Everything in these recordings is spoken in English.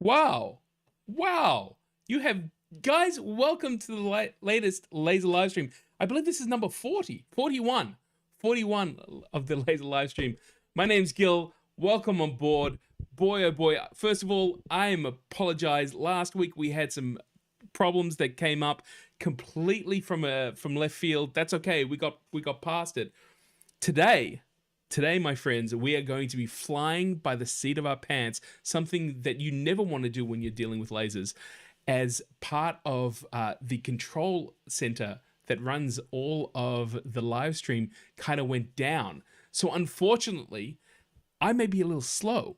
Wow. Wow. You have, guys, welcome to the latest laser live stream. I believe this is number 41 of the laser live stream. My name's Gil. Welcome on board. Boy, oh boy. First of all, I am apologize. Last week we had some problems that came up completely from left field. That's okay. We got past it. Today, my friends, we are going to be flying by the seat of our pants, something that you never want to do when you're dealing with lasers, as part of the control center that runs all of the live stream kind of went down. So unfortunately, I may be a little slow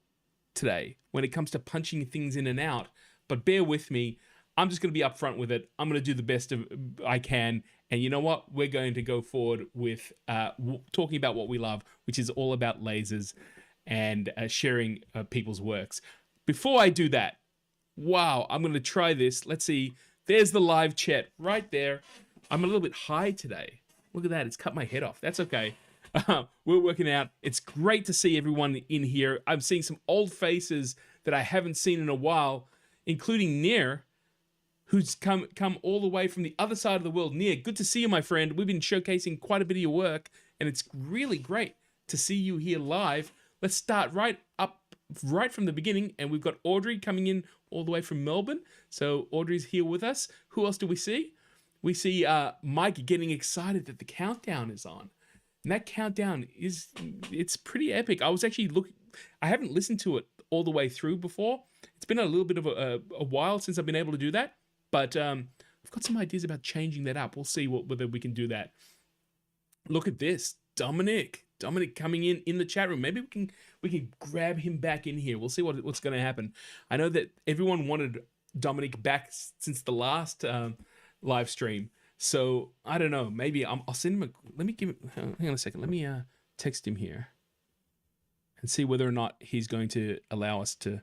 today when it comes to punching things in and out, but bear with me. I'm just going to be upfront with it. I'm going to do the best I can. And you know what? We're going to go forward with talking about what we love, which is all about lasers and sharing people's works. Before I do that, wow, I'm going to try this. Let's see. There's the live chat right there. I'm a little bit high today. Look at that. It's cut my head off. That's okay. We're working out. It's great to see everyone in here. I'm seeing some old faces that I haven't seen in a while, including Nir, who's come all the way from the other side of the world. Nir, good to see you, my friend. We've been showcasing quite a bit of your work, and it's really great to see you here live. Let's start right from the beginning, and we've got Audrey coming in all the way from Melbourne. So Audrey's here with us. Who else do we see? We see Mike getting excited that the countdown is on. And that countdown it's pretty epic. I was actually I haven't listened to it all the way through before. It's been a little bit of a while since I've been able to do that. But I've got some ideas about changing that up. We'll see whether we can do that. Look at this, Dominic coming in the chat room. Maybe we can grab him back in here. We'll see what's going to happen. I know that everyone wanted Dominic back since the last live stream. So I don't know. Maybe I'll send him let me give it. Hang on a second. Let me text him here and see whether or not he's going to allow us to.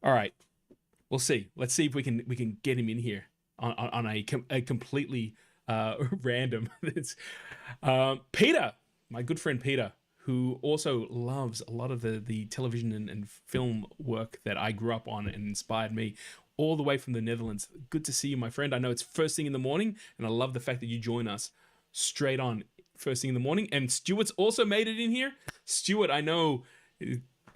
All right. We'll see. Let's see if we can get him in here on a completely random. It's Peter, my good friend Peter, who also loves a lot of the television and film work that I grew up on and inspired me all the way from the Netherlands. Good to see you, my friend. I know it's first thing in the morning, and I love the fact that you join us straight on first thing in the morning. And Stuart's also made it in here. Stuart, I know,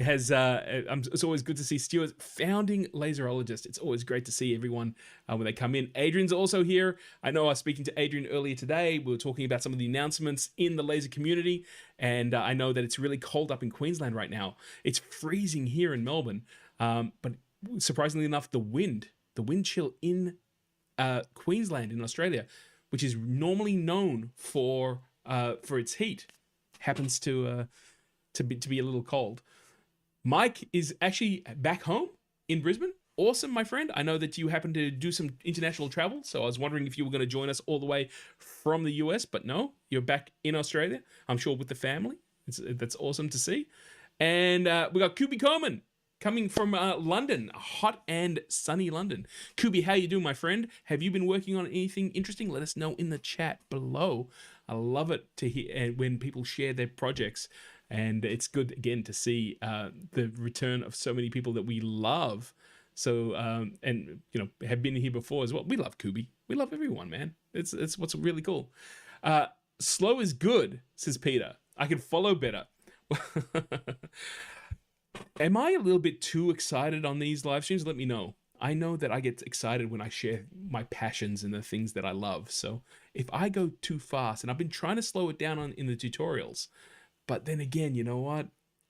has it's always good to see Stuart, founding Laserologist. It's always great to see everyone when they come in. Adrian's also here. I know I was speaking to Adrian earlier today. We were talking about some of the announcements in the laser community, and I know that it's really cold up in Queensland right now. It's freezing here in Melbourne, but surprisingly enough, the wind chill in Queensland in Australia, which is normally known for its heat, happens to be a little cold. Mike is actually back home in Brisbane. Awesome, my friend. I know that you happen to do some international travel, so I was wondering if you were going to join us all the way from the US, but no, you're back in Australia, I'm sure, with the family. That's awesome to see. And we got Kubi Coleman coming from London, hot and sunny London. Kubi, how you doing, my friend? Have you been working on anything interesting? Let us know in the chat below. I love it to hear when people share their projects. And it's good, again, to see the return of so many people that we love. So, and, you know, have been here before as well. We love Kubi. We love everyone, man. It's what's really cool. Slow is good, says Peter. I can follow better. Am I a little bit too excited on these live streams? Let me know. I know that I get excited when I share my passions and the things that I love. So if I go too fast, and I've been trying to slow it down in the tutorials, but then again, you know what?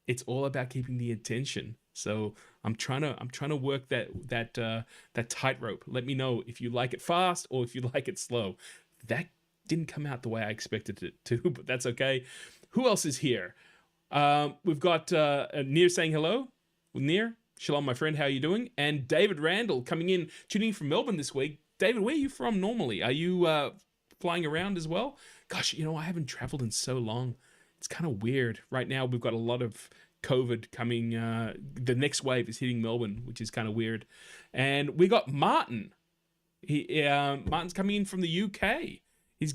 It's all about keeping the attention. So I'm trying to work that tightrope. Let me know if you like it fast or if you like it slow. That didn't come out the way I expected it to, but that's okay. Who else is here? We've got Nir saying hello. Nir, shalom, my friend. How are you doing? And David Randall coming in, tuning in from Melbourne this week. David, where are you from normally? Are you flying around as well? Gosh, you know, I haven't traveled in so long. It's kind of weird. Right now, we've got a lot of COVID coming. The next wave is hitting Melbourne, which is kind of weird. And we got Martin. Martin's coming in from the UK.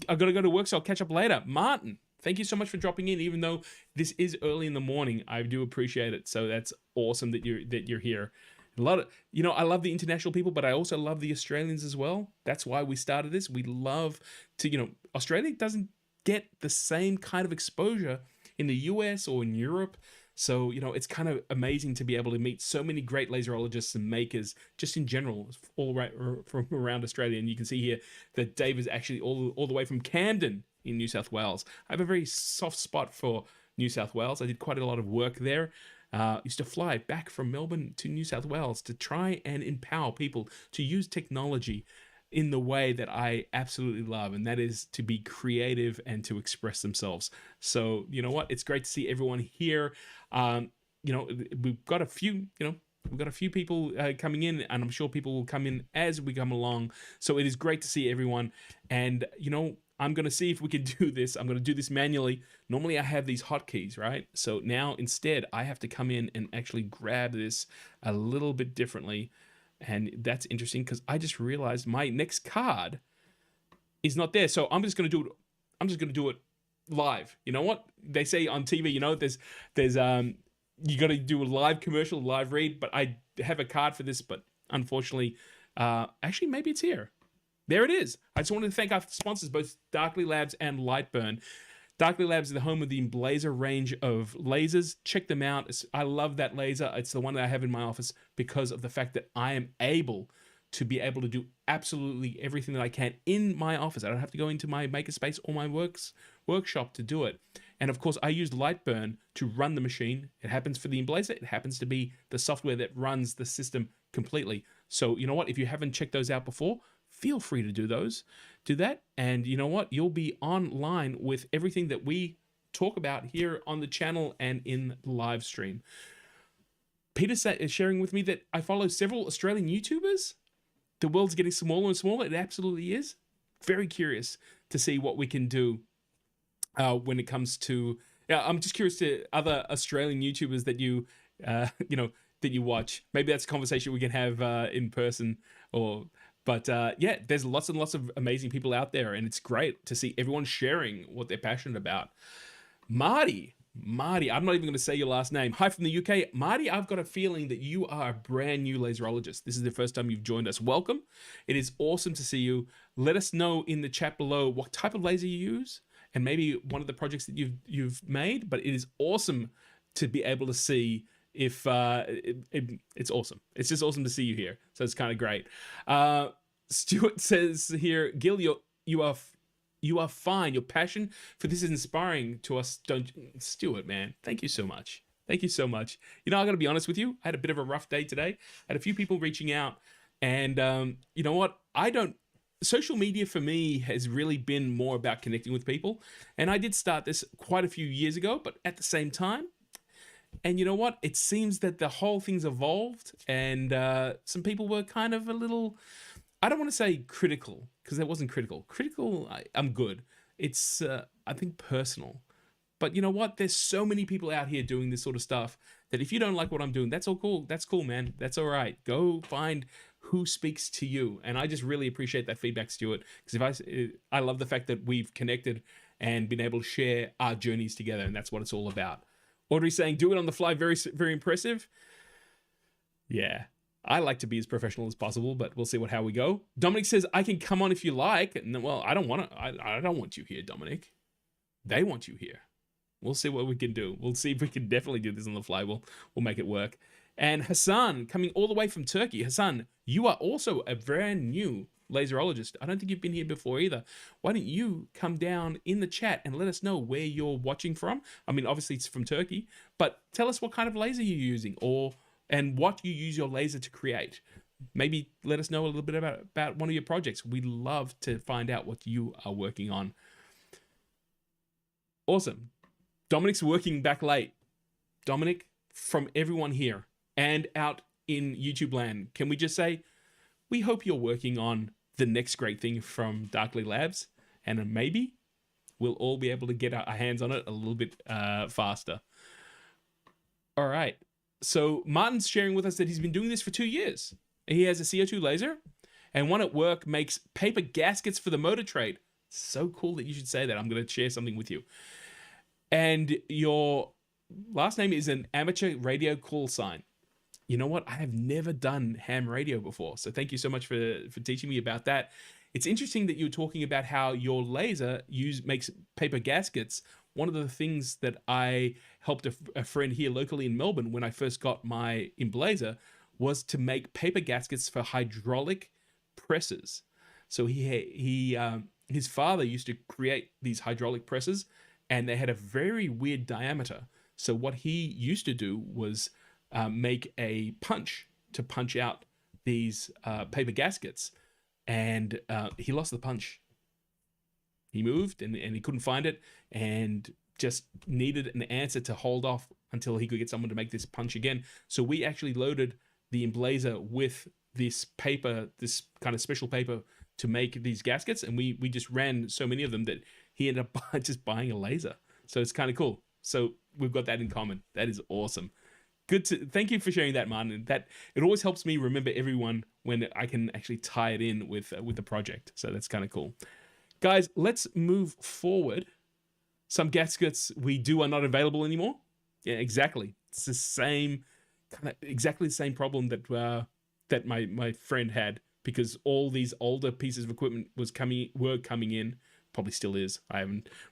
I've got to go to work, so I'll catch up later. Martin, thank you so much for dropping in. Even though this is early in the morning, I do appreciate it. So that's awesome that you're here. A lot of, I love the international people, but I also love the Australians as well. That's why we started this. We love to, Australia doesn't get the same kind of exposure in the US or in Europe. So, it's kind of amazing to be able to meet so many great laserologists and makers just in general, all right from around Australia. And you can see here that Dave is actually all the way from Camden in New South Wales. I have a very soft spot for New South Wales. I did quite a lot of work there. Used to fly back from Melbourne to New South Wales to try and empower people to use technology in the way that I absolutely love, and that is to be creative and to express themselves. So, you know what? It's great to see everyone here. We've got a few, people coming in, and I'm sure people will come in as we come along. So it is great to see everyone. And, I'm going to see if we can do this. I'm going to do this manually. Normally I have these hotkeys, right? So now instead I have to come in and actually grab this a little bit differently. And that's interesting because I just realized my next card is not there. So I'm just going to do it live. You know what? They say on TV, there's you got to do a live commercial, live read, but I have a card for this, but unfortunately, actually maybe it's here. There it is. I just wanted to thank our sponsors, both Darkly Labs and Lightburn. Darkly Labs is the home of the Blazer range of lasers. Check them out. I love that laser. It's the one that I have in my office because of the fact that I am able to do absolutely everything that I can in my office. I don't have to go into my makerspace or my workshop to do it. And of course, I use Lightburn to run the machine. It happens for the Emblazer. It happens to be the software that runs the system completely. So you know what? If you haven't checked those out before, feel free to do that. And you know what? You'll be online with everything that we talk about here on the channel and in the live stream. Peter is sharing with me that I follow several Australian YouTubers. The world's getting smaller and smaller. It absolutely is. Very curious to see what we can do when it comes to. I'm just curious to other Australian YouTubers that you watch. Maybe that's a conversation we can have in person But there's lots and lots of amazing people out there, and it's great to see everyone sharing what they're passionate about. Marty, I'm not even going to say your last name. Hi from the UK. Marty, I've got a feeling that you are a brand new laserologist. This is the first time you've joined us. Welcome. It is awesome to see you. Let us know in the chat below what type of laser you use and maybe one of the projects that you've made, but it is awesome to be able to see if it's awesome. It's just awesome to see you here. So it's kind of great. Stuart says here, Gil, you are fine. Your passion for this is inspiring to us. Stuart, man, thank you so much. Thank you so much. I got to be honest with you. I had a bit of a rough day today. I had a few people reaching out, and you know what? Social media for me has really been more about connecting with people. And I did start this quite a few years ago, but at the same time, and you know what? It seems that the whole thing's evolved, and some people were kind of a little, I don't want to say critical, because that wasn't critical. I'm good. It's, I think, personal. But you know what? There's so many people out here doing this sort of stuff that if you don't like what I'm doing, that's all cool. That's cool, man. That's all right. Go find who speaks to you. And I just really appreciate that feedback, Stuart, because I love the fact that we've connected and been able to share our journeys together, and that's what it's all about. Audrey saying, do it on the fly, very, very impressive. Yeah, I like to be as professional as possible, but we'll see how we go. Dominic says, I can come on if you like. And well, I don't want you here, Dominic. They want you here. We'll see what we can do. We'll see if we can definitely do this on the fly. We'll make it work. And Hassan, coming all the way from Turkey. Hassan, you are also a brand new laserologist. I don't think you've been here before either. Why don't you come down in the chat and let us know where you're watching from? I mean, obviously it's from Turkey, but tell us what kind of laser you're using and what you use your laser to create. Maybe let us know a little bit about one of your projects. We'd love to find out what you are working on. Awesome. Dominic's working back late. Dominic, from everyone here and out in YouTube land, can we just say, we hope you're working on the next great thing from Darkly Labs, and maybe we'll all be able to get our hands on it a little bit faster. All right. So Martin's sharing with us that he's been doing this for 2 years. He has a CO2 laser, and one at work makes paper gaskets for the motor trade. So cool that you should say that. I'm going to share something with you. And your last name is an amateur radio call sign. you know what? I have never done ham radio before. So thank you so much for teaching me about that. It's interesting that you were talking about how your laser makes paper gaskets. One of the things that I helped a friend here locally in Melbourne when I first got my Emblazer was to make paper gaskets for hydraulic presses. So his father used to create these hydraulic presses, and they had a very weird diameter. So what he used to do was make a punch to punch out these paper gaskets, and he lost the punch. He moved and he couldn't find it, and just needed an answer to hold off until he could get someone to make this punch again. So we actually loaded the Emblazer with this paper, this kind of special paper to make these gaskets, and we just ran so many of them that he ended up just buying a laser. So it's kind of cool. So we've got that in common. That is awesome. Thank you for sharing that, Martin. That it always helps me remember everyone when I can actually tie it in with the project. So that's kind of cool. Guys, let's move forward. Some gaskets we do are not available anymore. Yeah, exactly. It's the same exactly the same problem that my friend had, because all these older pieces of equipment were coming in. Probably still is.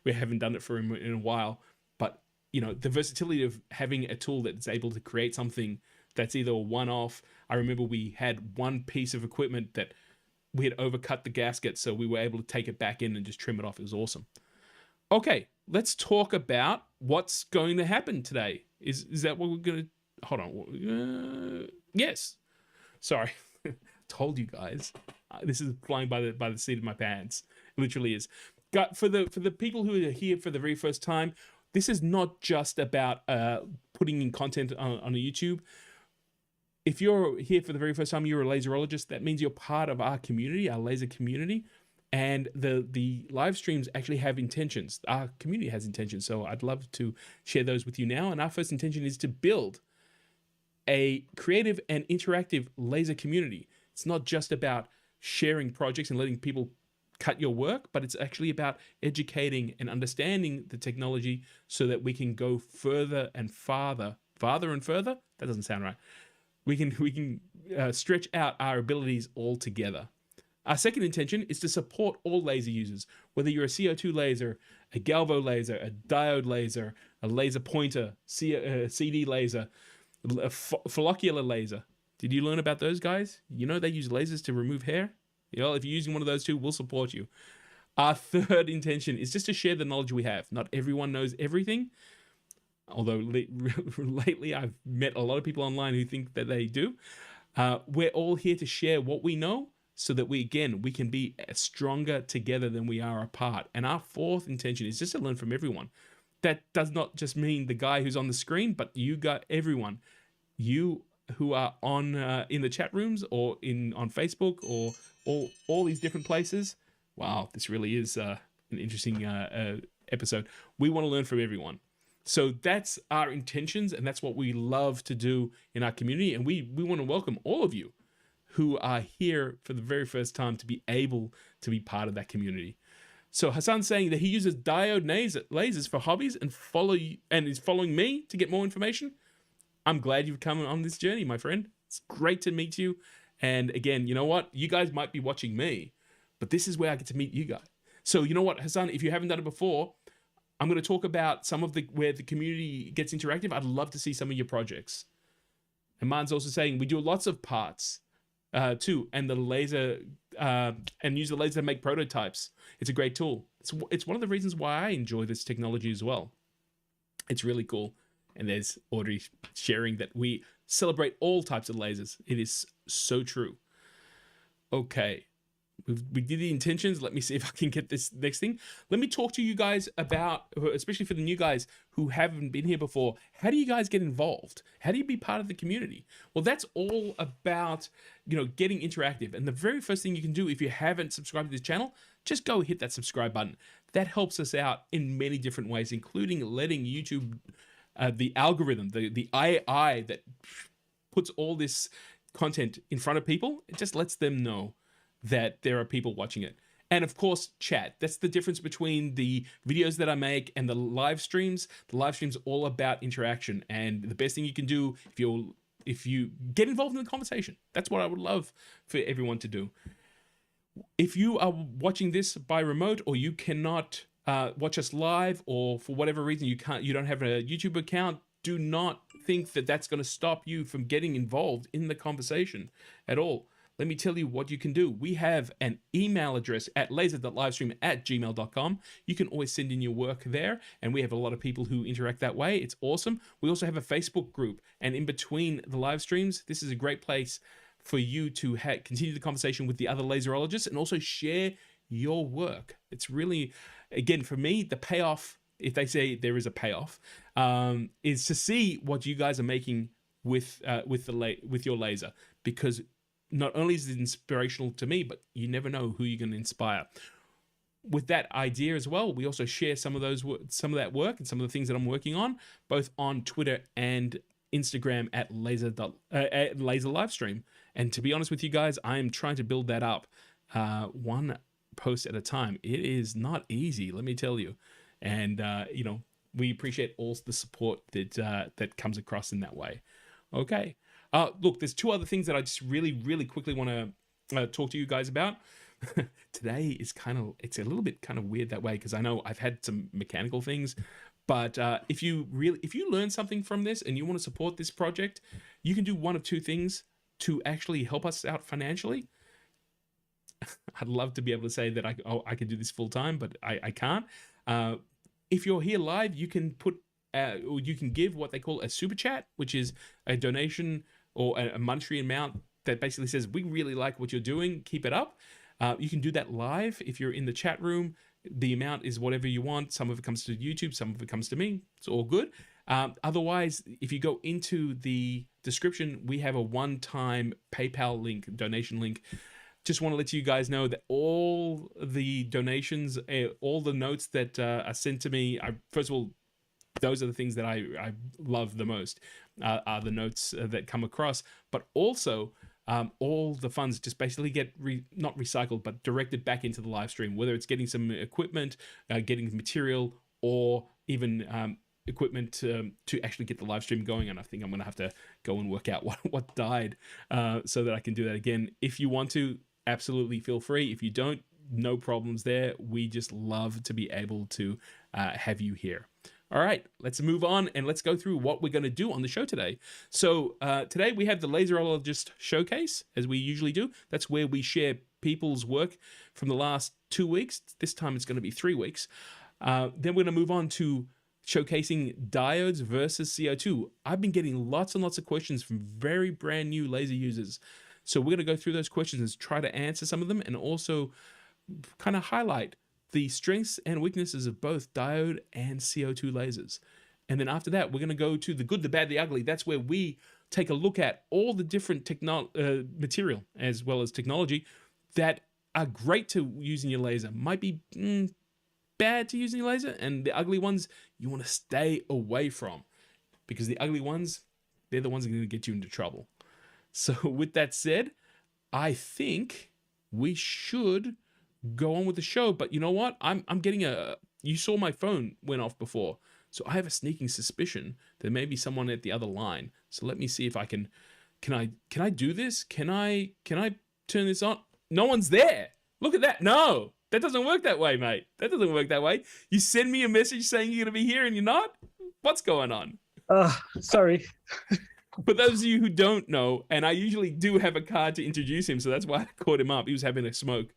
We haven't done it for him in a while, but you know, the versatility of having a tool that's able to create something that's either a one-off. I remember we had one piece of equipment that we had overcut the gasket, so we were able to take it back in and just trim it off. It was awesome. Okay, let's talk about what's going to happen today. Is that what we're going to... Hold on. Yes. Sorry. Told you guys. This is flying by the seat of my pants. It literally is. For the people who are here for the very first time, this is not just about putting in content on a YouTube. If you're here for the very first time, you're a laserologist. That means you're part of our community, our laser community. And the live streams actually have intentions. Our community has intentions. So I'd love to share those with you now. And our first intention is to build a creative and interactive laser community. It's not just about sharing projects and letting people cut your work, but it's actually about educating and understanding the technology so that we can go further and farther and further. That doesn't sound right. We can stretch out our abilities all together. Our second intention is to support all laser users, whether you're a CO2 laser, a galvo laser, a diode laser, a laser pointer, CD laser, a follicular laser. Did you learn about those guys? You know they use lasers to remove hair? Well, if you're using one of those two, we'll support you. Our third intention is just to share the knowledge we have. Not everyone knows everything, although lately I've met a lot of people online who think that they do. We're all here to share what we know so that we can be stronger together than we are apart. And our fourth intention is just to learn from everyone. That does not just mean the guy who's on the screen, but you got everyone. You who are on in the chat rooms or on Facebook or all these different places. Wow, this really is an interesting episode. We want to learn from everyone. So that's our intentions, and that's what we love to do in our community. And we want to welcome all of you who are here for the very first time to be able to be part of that community. So Hassan's saying that he uses diode lasers for hobbies and is following me to get more information. I'm glad you've come on this journey, my friend. It's great to meet you. And again, you know what? You guys might be watching me, but this is where I get to meet you guys. So you know what, Hassan, if you haven't done it before, I'm going to talk about some of where the community gets interactive. I'd love to see some of your projects. And Man's also saying we do lots of parts too, and the laser and use the laser to make prototypes. It's a great tool. It's one of the reasons why I enjoy this technology as well. It's really cool. And there's Audrey sharing that we celebrate all types of lasers. It is so true. Okay. We did the intentions. Let me see if I can get this next thing. Let me talk to you guys about, especially for the new guys who haven't been here before, how do you guys get involved? How do you be part of the community? Well, that's all about, getting interactive. And the very first thing you can do if you haven't subscribed to this channel, just go hit that subscribe button. That helps us out in many different ways, including letting YouTube, the algorithm, the AI that puts all this content in front of people, it just lets them know that there are people watching it. And of course, chat. That's the difference between the videos that I make and the live streams. The live stream's all about interaction. And the best thing you can do if you're if you get involved in the conversation. That's what I would love for everyone to do. If you are watching this by remote, or you cannot watch us live, or for whatever reason you don't have a YouTube account, do not think that that's going to stop you from getting involved in the conversation at all. Let me tell you what you can do. We have an email address at laser.livestream@gmail.com. You can always send in your work there, and we have a lot of people who interact that way. It's awesome. We also have a Facebook group, and in between the live streams, this is a great place for you to continue the conversation with the other laserologists and also share your work. It's really, again, for me, the payoff, if they say there is a payoff, is to see what you guys are making with your laser, because not only is it inspirational to me, but you never know who you're going to inspire. With that idea as well, we also share some of that work and some of the things that I'm working on, both on Twitter and Instagram at laser livestream. And to be honest with you guys, I am trying to build that up one post at a time. It is not easy, let me tell you. And we appreciate all the support that comes across in that way. Okay. Look, there's two other things that I just really, really quickly want to talk to you guys about. Today is it's a little bit kind of weird that way, because I know I've had some mechanical things, but if you learn something from this and you want to support this project, you can do one of two things to actually help us out financially. I'd love to be able to say that I can do this full time, but I can't. If you're here live, you can or you can give what they call a super chat, which is a donation or a monetary amount that basically says, we really like what you're doing, keep it up. You can do that live. If you're in the chat room, the amount is whatever you want. Some of it comes to YouTube, some of it comes to me. It's all good. Otherwise, if you go into the description, we have a one-time PayPal link, donation link. Just want to let you guys know that all the donations, all the notes that are sent to me, first of all, those are the things that I love the most, are the notes that come across, but also all the funds just basically get not recycled, but directed back into the live stream, whether it's getting some equipment, getting material, or even equipment to actually get the live stream going. And I think I'm going to have to go and work out what died so that I can do that again. If you want to, absolutely feel free. If you don't, no problems there. We just love to be able to have you here. All right, let's move on and let's go through what we're going to do on the show today. So today we have the Laserologist Showcase, as we usually do. That's where we share people's work from the last 2 weeks. This time it's going to be 3 weeks. Then we're going to move on to showcasing Diodes versus CO2. I've been getting lots and lots of questions from very brand new laser users. So we're going to go through those questions and try to answer some of them, and also kind of highlight the strengths and weaknesses of both diode and CO2 lasers. And then after that, we're going to go to the good, the bad, the ugly. That's where we take a look at all the different material as well as technology that are great to use in your laser. Might be bad to use in your laser, and the ugly ones you want to stay away from, because the ugly ones, they're the ones that are going to get you into trouble. So with that said, I think we should go on with the show. But you know what? I'm getting you saw my phone went off before, so I have a sneaking suspicion there may be someone at the other line. So let me see if I can I do this? Can I turn this on? No one's there. Look at that. No, that doesn't work that way, mate. That doesn't work that way. You send me a message saying you're going to be here and you're not? What's going on? Sorry. For those of you who don't know, and I usually do have a card to introduce him, so that's why I called him up. He was having a smoke.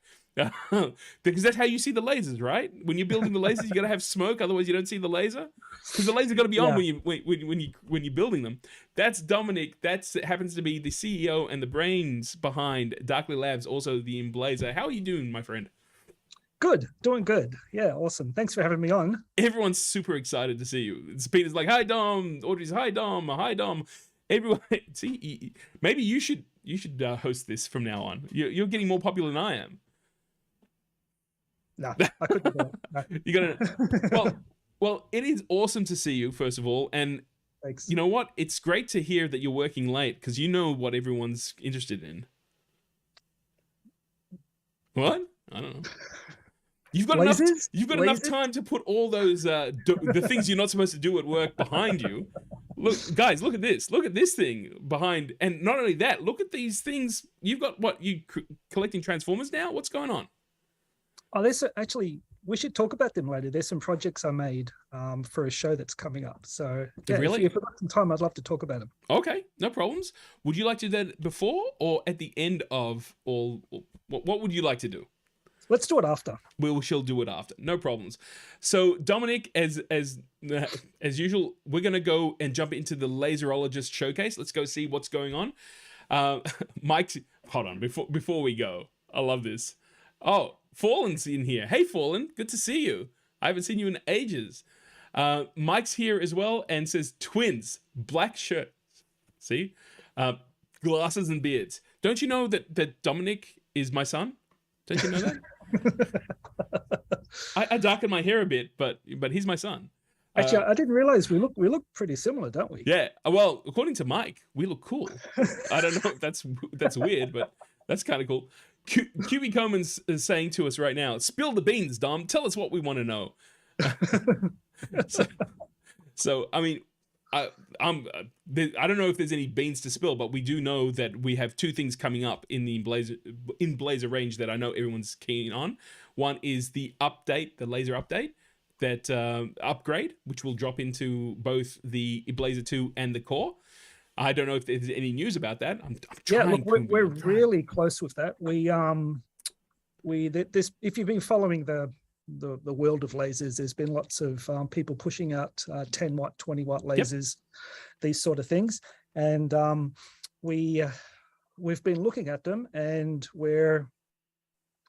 Because that's how you see the lasers, right? When you're building the lasers, you gotta have smoke, otherwise you don't see the laser. Because the laser gotta be on when you're building them. That's Dominic. That happens to be the CEO and the brains behind Darkly Labs, also the Emblazer. How are you doing, my friend? Good, doing good. Yeah, awesome. Thanks for having me on. Everyone's super excited to see you. Peter's like, "Hi Dom." Audrey's, "Hi Dom." "Hi Dom." Everyone, see, maybe you should host this from now on. You're getting more popular than I am. No, I couldn't do it. No. You're gonna well, it is awesome to see you, first of all, and thanks. You know what? It's great to hear that you're working late, because you know what everyone's interested in. What? I don't know. You've got lasers? Enough time to put all those the things you're not supposed to do at work behind you. Look, guys, look at this. Look at this thing behind. And not only that, look at these things. You've got what? You collecting transformers now? What's going on? Oh, actually, we should talk about them later. There's some projects I made for a show that's coming up. So yeah, Really? if you've got some time, I'd love to talk about them. Okay, no problems. Would you like to do that before or at the end of all? What would you like to do? Let's do it after. We shall do it after. No problems. So Dominic, as usual, we're gonna go and jump into the Laserologist showcase. Let's go see what's going on. Mike, hold on before we go. I love this. Oh, Fallen's in here. Hey, Fallen, good to see you. I haven't seen you in ages. Mike's here as well and says twins, black shirts. See, glasses and beards. Don't you know that Dominic is my son? Don't you know that? I darken my hair a bit, but he's my son. Actually, I didn't realize we look pretty similar, don't we? Yeah. Well, according to Mike, we look cool. I don't know if that's weird, but that's kind of cool. QB Coleman's is saying to us right now, spill the beans, Dom. Tell us what we want to know. so I mean, I don't know if there's any beans to spill, but we do know that we have two things coming up in the Blazer range that I know everyone's keen on. One is the update, the laser update, that upgrade, which will drop into both the Blazer 2 and the core. I don't know if there's any news about that. I'm trying. Yeah, look, we're really close with that. If you've been following the world of lasers, there's been lots of people pushing out 10 watt, 20 watt lasers, these sort of things, and we've been looking at them, and we're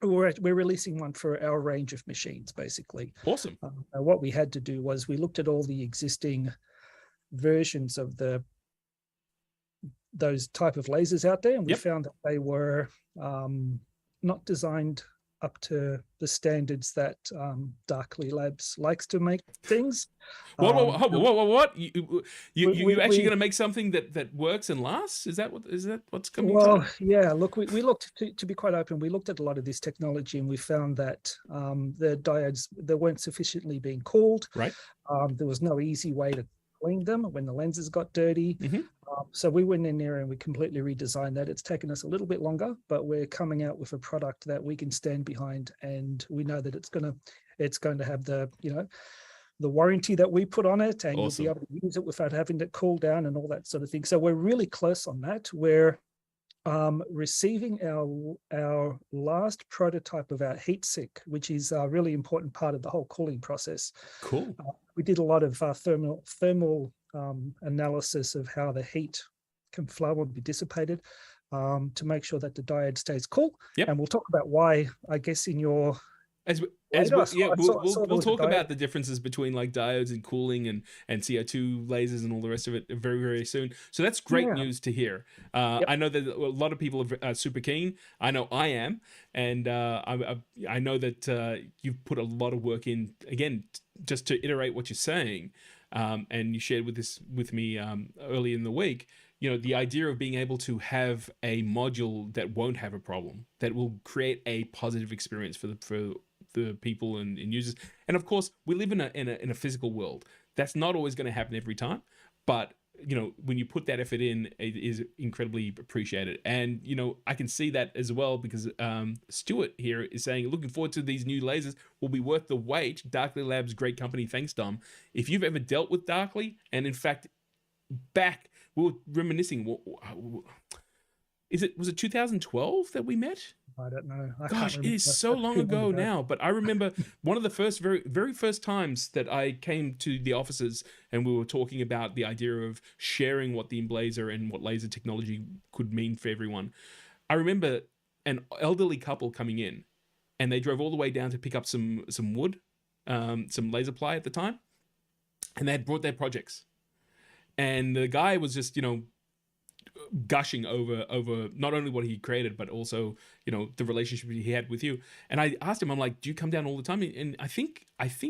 releasing one for our range of machines, basically. Awesome. What we had to do was we looked at all the existing versions of those type of lasers out there, and we found that they were not designed up to the standards that Darkly Labs likes to make things. What? You actually going to make something that works and lasts? Is that what's coming? Well, yeah. Look, we looked to be quite open. We looked at a lot of this technology, and we found that the diodes, they weren't sufficiently being cooled. Right. There was no easy way to clean them when the lenses got dirty. So we went in there and we completely redesigned that. It's taken us a little bit longer, but we're coming out with a product that we can stand behind, and we know that it's going to have the warranty that we put on it, and Awesome. you'll be able to use it without having to cool down and all that sort of thing. So we're really close on that. We're receiving our last prototype of our heat sink, which is a really important part of the whole cooling process. Cool. We did a lot of thermal analysis of how the heat can flow and be dissipated to make sure that the diode stays cool. Yep. And we'll talk about why, I guess, in your we'll talk about the differences between like diodes and cooling and CO2 lasers and all the rest of it very, very soon. So that's great news to hear. I know that a lot of people are super keen. I know I am, and I know that you've put a lot of work in, again, just to iterate what you're saying. And you shared with me early in the week, the idea of being able to have a module that won't have a problem, that will create a positive experience for the people and users. And of course, we live in a physical world. That's not always going to happen every time, but when you put that effort in, it is incredibly appreciated. And I can see that as well, because Stuart here is saying, looking forward to these new lasers, will be worth the wait. Darkly Labs, great company. Thanks, Dom. If you've ever dealt with Darkly, and in fact, we were reminiscing. Was it 2012 that we met? I don't know. Gosh, it is so long ago now. But I remember one of the very first times that I came to the offices, and we were talking about the idea of sharing what the Blazer and what laser technology could mean for everyone. I remember an elderly couple coming in, and they drove all the way down to pick up some wood, some laser ply at the time, and they had brought their projects. And the guy was just, gushing over not only what he created, but also the relationship he had with you. And I asked him, I'm like, do you come down all the time? And I think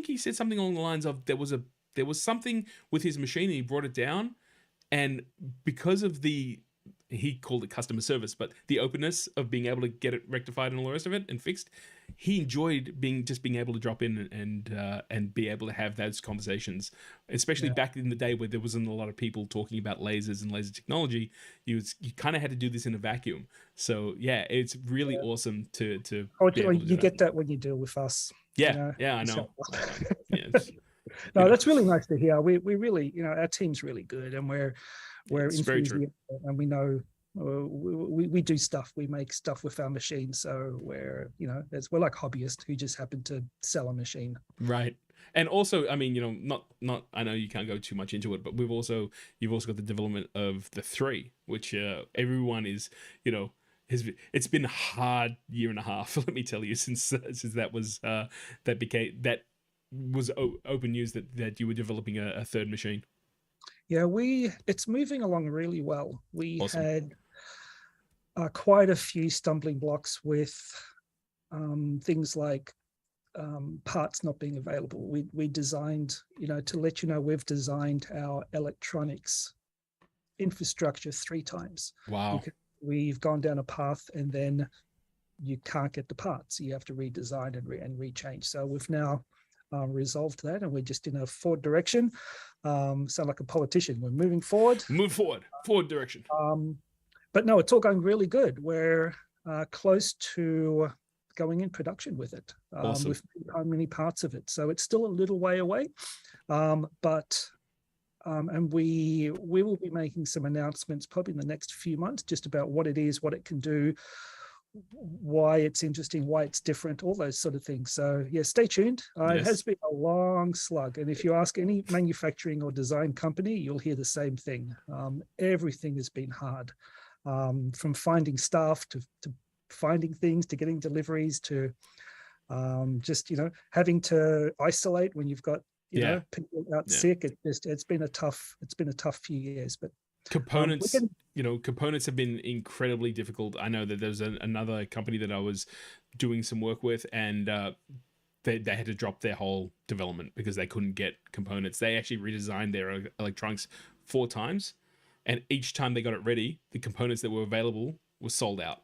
he said something along the lines of there was something with his machine, and he brought it down, and because of the he called it customer service, but the openness of being able to get it rectified and all the rest of it and fixed. He enjoyed being able to drop in and be able to have those conversations, especially back in the day where there wasn't a lot of people talking about lasers and laser technology. You kind of had to do this in a vacuum. So yeah, it's really awesome to Fortunately, you get that when you deal with us. Yeah, I know. Yes. No, that's really nice to hear. We really, our team's really good, and we're enthusiastic, and we know we do stuff. We make stuff with our machine, so we're like hobbyists who just happen to sell a machine. Right. And also, I mean, not. I know you can't go too much into it, but you've also got the development of the 3, which everyone is, it's been a hard year and a half. Let me tell you, since that was open news that you were developing a third machine. Yeah, it's moving along really well. We Awesome. had quite a few stumbling blocks with things like parts not being available. We designed, to let you know, we've designed our electronics infrastructure 3 times. Wow. We've gone down a path and then you can't get the parts. You have to redesign and rechange. So we've now resolved that, and we're just in a forward direction. Sound like a politician. We're moving forward. Forward direction. But no, it's all going really good. We're close to going in production with it. Awesome. With many parts of it. So it's still a little way away. And we will be making some announcements probably in the next few months just about what it is, what it can do, why it's interesting, why it's different, all those sort of things. So yeah, stay tuned. It has been a long slug, and if you ask any manufacturing or design company, you'll hear the same thing. Everything has been hard, from finding staff to finding things, to getting deliveries, to just having to isolate when you've got people out sick. It's been a tough few years, but components components have been incredibly difficult. I know that there's another company that I was doing some work with, and they had to drop their whole development because they couldn't get components. They actually redesigned their electronics 4 times, and each time they got it ready, the components that were available were sold out.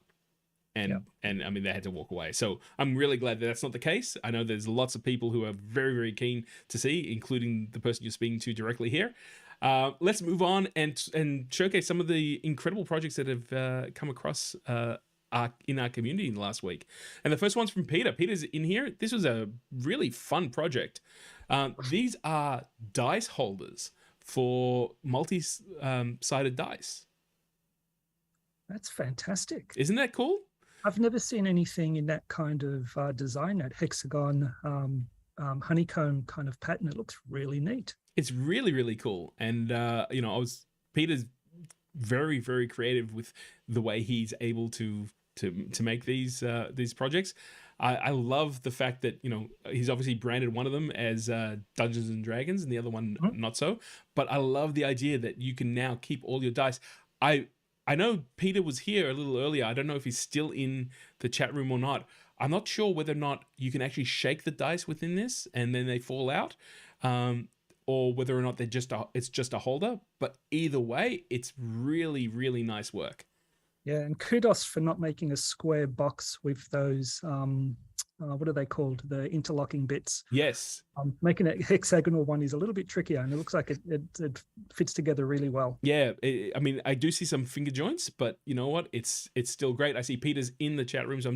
And I mean, they had to walk away. So I'm really glad that that's not the case. I know there's lots of people who are very, very keen to see, including the person you're speaking to directly here. Let's move on and showcase some of the incredible projects that have come across in our community in the last week. And the first one's from Peter. Peter's in here. This was a really fun project. These are dice holders for multi-sided dice. That's fantastic. Isn't that cool? I've never seen anything in that kind of design, that hexagon honeycomb kind of pattern. It looks really neat. It's really, really cool. And, Peter's very, very creative with the way he's able to make these projects. I love the fact that, he's obviously branded one of them as Dungeons and Dragons and the other one not so. But I love the idea that you can now keep all your dice. I know Peter was here a little earlier. I don't know if he's still in the chat room or not. I'm not sure whether or not you can actually shake the dice within this and then they fall out, or whether or not it's just a holder. But either way, it's really, really nice work. Yeah, and kudos for not making a square box with those, what are they called? The interlocking bits. Yes. Making a hexagonal one is a little bit trickier, and it looks like it fits together really well. Yeah, I mean, I do see some finger joints, but you know what? It's still great. I see Peter's in the chat room, so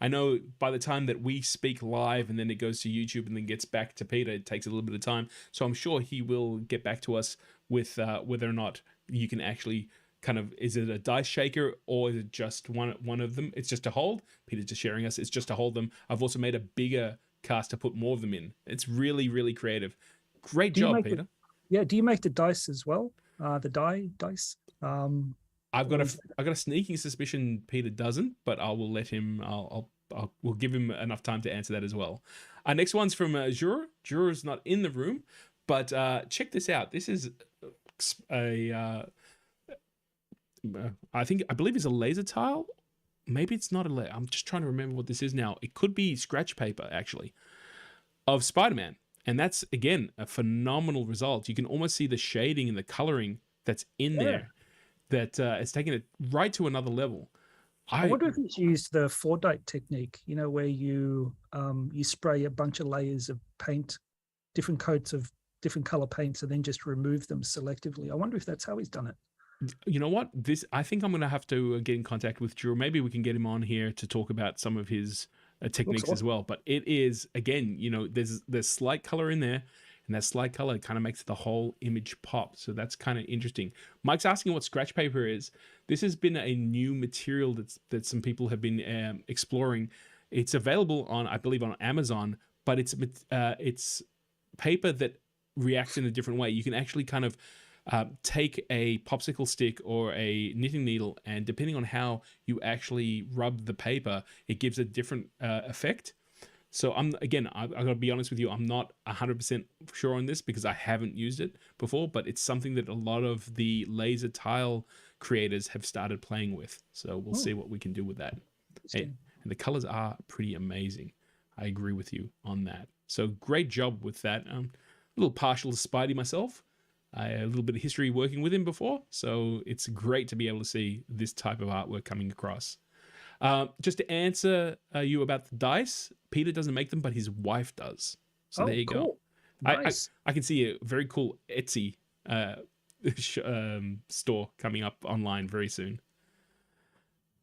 I know by the time that we speak live and then it goes to YouTube and then gets back to Peter, it takes a little bit of time. So I'm sure he will get back to us with whether or not you can actually is it a dice shaker or is it just one of them? It's just to hold. Peter's just sharing us. It's just to hold them. I've also made a bigger cast to put more of them in. It's really, really creative. Great job, Peter. Do you make the dice as well? The dice? I've got a sneaking suspicion Peter doesn't, but I will let him. We'll give him enough time to answer that as well. Our next one's from Jura. Jura's not in the room, but check this out. This is I believe it's a laser tile. Maybe it's not a laser. I'm just trying to remember what this is now. It could be scratch paper, actually, of Spider-Man. And that's, again, a phenomenal result. You can almost see the shading and the coloring that's in there. that it's taken it right to another level. I wonder if he's used the Fordite technique, you know, where you spray a bunch of layers of paint, different coats of different color paints, and then just remove them selectively. I wonder if that's how he's done it. You know what? I think I'm going to have to get in contact with Drew. Maybe we can get him on here to talk about some of his techniques as well. But it is, again, you know, there's slight color in there, and that slight color kind of makes the whole image pop. So that's kind of interesting. Mike's asking what scratch paper is. This has been a new material that some people have been exploring. It's available on, I believe, on Amazon, but it's paper that reacts in a different way. You can actually kind of take a popsicle stick or a knitting needle, and depending on how you actually rub the paper, it gives a different effect. So I gotta be honest with you, I'm not 100% sure on this because I haven't used it before, but it's something that a lot of the laser tile creators have started playing with. So we'll see what we can do with that. And the colors are pretty amazing. I agree with you on that. So great job with that. A little partial to Spidey myself. I had a little bit of history working with him before, so it's great to be able to see this type of artwork coming across. Just to answer you about the dice, Peter doesn't make them, but his wife does. So there you go. Nice. I can see a very cool Etsy store coming up online very soon.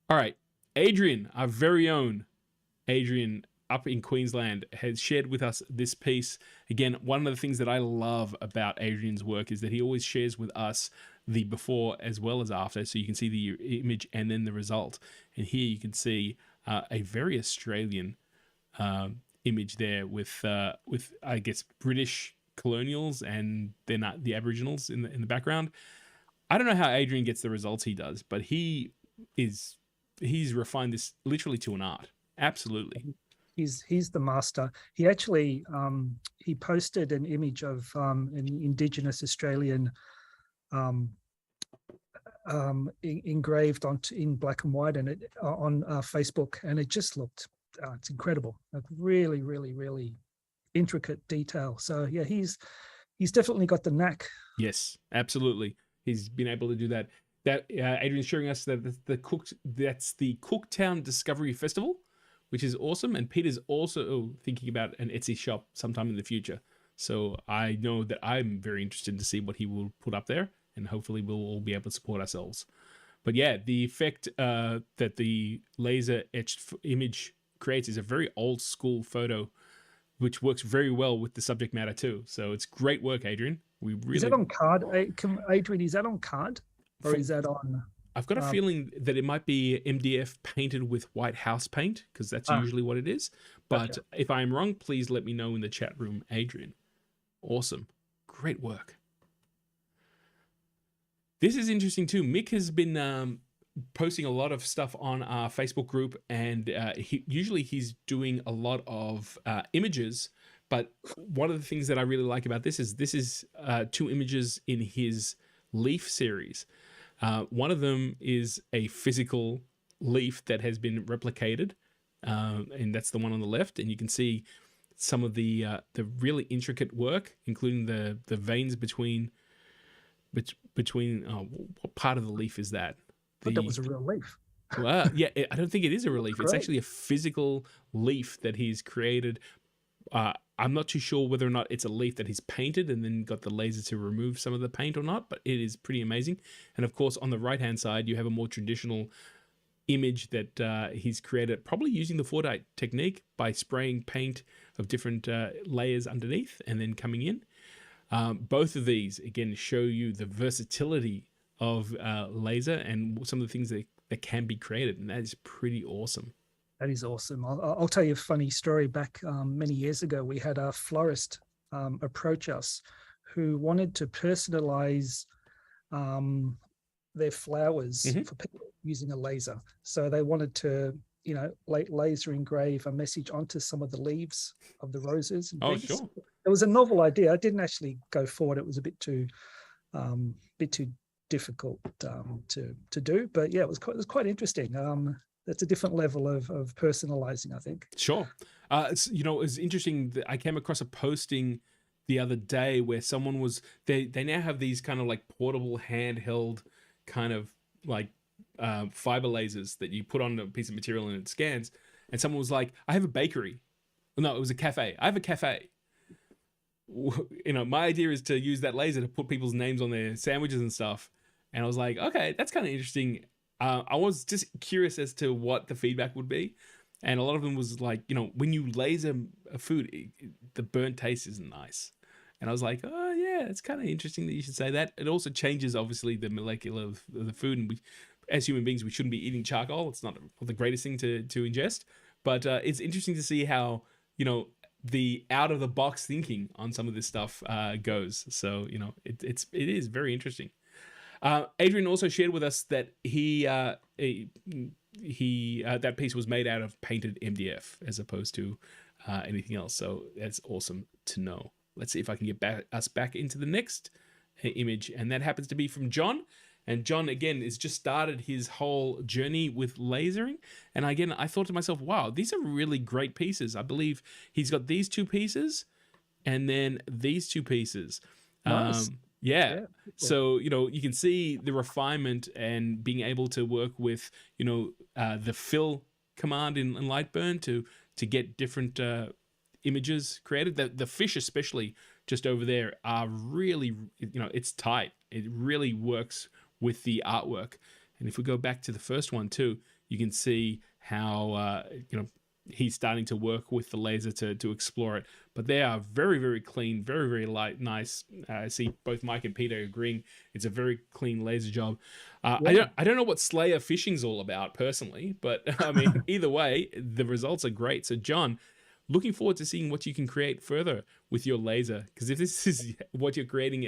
All right, Adrian, our very own Adrian up in Queensland, has shared with us this piece. Again, one of the things that I love about Adrian's work is that he always shares with us the before as well as after, so you can see the image and then the result. And here you can see a very Australian image there with I guess British colonials and they're not the Aboriginals in the background. I don't know how Adrian gets the results he does, but he's refined this literally to an art. Absolutely. He's the master. He actually he posted an image of an Indigenous Australian engraved in black and white and on Facebook, and it just looked it's incredible. Like really, really, really intricate detail. So yeah, he's definitely got the knack. Yes, absolutely. He's been able to do that. That Adrian's showing us that that's the Cooktown Discovery Festival, which is awesome. And Peter's also thinking about an Etsy shop sometime in the future. So I know that I'm very interested to see what he will put up there, and hopefully we'll all be able to support ourselves. But yeah, the effect that the laser etched image creates is a very old school photo, which works very well with the subject matter too. So it's great work, Adrian. Is that on card? Adrian, is that on card? Or is that on... I've got a feeling that it might be MDF painted with white house paint, because that's usually what it is. But if I'm wrong, please let me know in the chat room, Adrian. Awesome. Great work. This is interesting too. Mick has been posting a lot of stuff on our Facebook group, and usually he's doing a lot of images. But one of the things that I really like about this is 2 images in his leaf series. One of them is a physical leaf that has been replicated, and that's the one on the left. And you can see some of the really intricate work, including the veins between what part of the leaf is that? That was a real leaf. Well, yeah, I don't think it is a real leaf. It's actually a physical leaf that he's created. I'm not too sure whether or not it's a leaf that he's painted and then got the laser to remove some of the paint or not, but it is pretty amazing. And of course, on the right-hand side, you have a more traditional image that he's created, probably using the Fordite technique by spraying paint of different layers underneath and then coming in. Both of these, again, show you the versatility of laser and some of the things that can be created, and that is pretty awesome. That is awesome. I'll tell you a funny story. Back many years ago, we had a florist approach us who wanted to personalize their flowers for people using a laser. So they wanted to, laser engrave a message onto some of the leaves of the roses. And things. Sure. It was a novel idea. I didn't actually go forward. It was a bit too difficult to do. But yeah, it was quite interesting. That's a different level of personalizing, I think. Sure. It's interesting that I came across a posting the other day where someone was, they now have these kind of like portable handheld kind of fiber lasers that you put on a piece of material and it scans. And someone was like, I have a bakery. No, it was a cafe. I have a cafe. You know, my idea is to use that laser to put people's names on their sandwiches and stuff. And I was like, okay, that's kind of interesting. I was just curious as to what the feedback would be. And a lot of them was like, you know, when you laser a food, the burnt taste isn't nice. And I was like, oh yeah, it's kind of interesting that you should say that. It also changes, obviously, the molecular of the food. And we, as human beings, we shouldn't be eating charcoal. It's not the greatest thing to ingest. But it's interesting to see how, you know, the out of the box thinking on some of this stuff goes. So, you know, it is very interesting. Adrian also shared with us that he that piece was made out of painted MDF as opposed to anything else. So that's awesome to know. Let's see if I can get us back into the next image, and that happens to be from John. And John, again, has just started his whole journey with lasering. And again, I thought to myself, wow, these are really great pieces. I believe he's got these two pieces and then these two pieces. Nice. Yeah. Cool. So, you know, you can see the refinement and being able to work with, you know, the fill command in Lightburn to get different images created. The fish, especially just over there, are really, you know, it's tight. It really works with the artwork. And if we go back to the first one too, you can see how, you know, he's starting to work with the laser to explore it. But they are very, very clean, very, very light, nice. I see both Mike and Peter agreeing it's a very clean laser job. Yeah. I don't know what Slayer fishing's all about personally, but I mean, either way, the results are great. So John, looking forward to seeing what you can create further with your laser. Because if this is what you're creating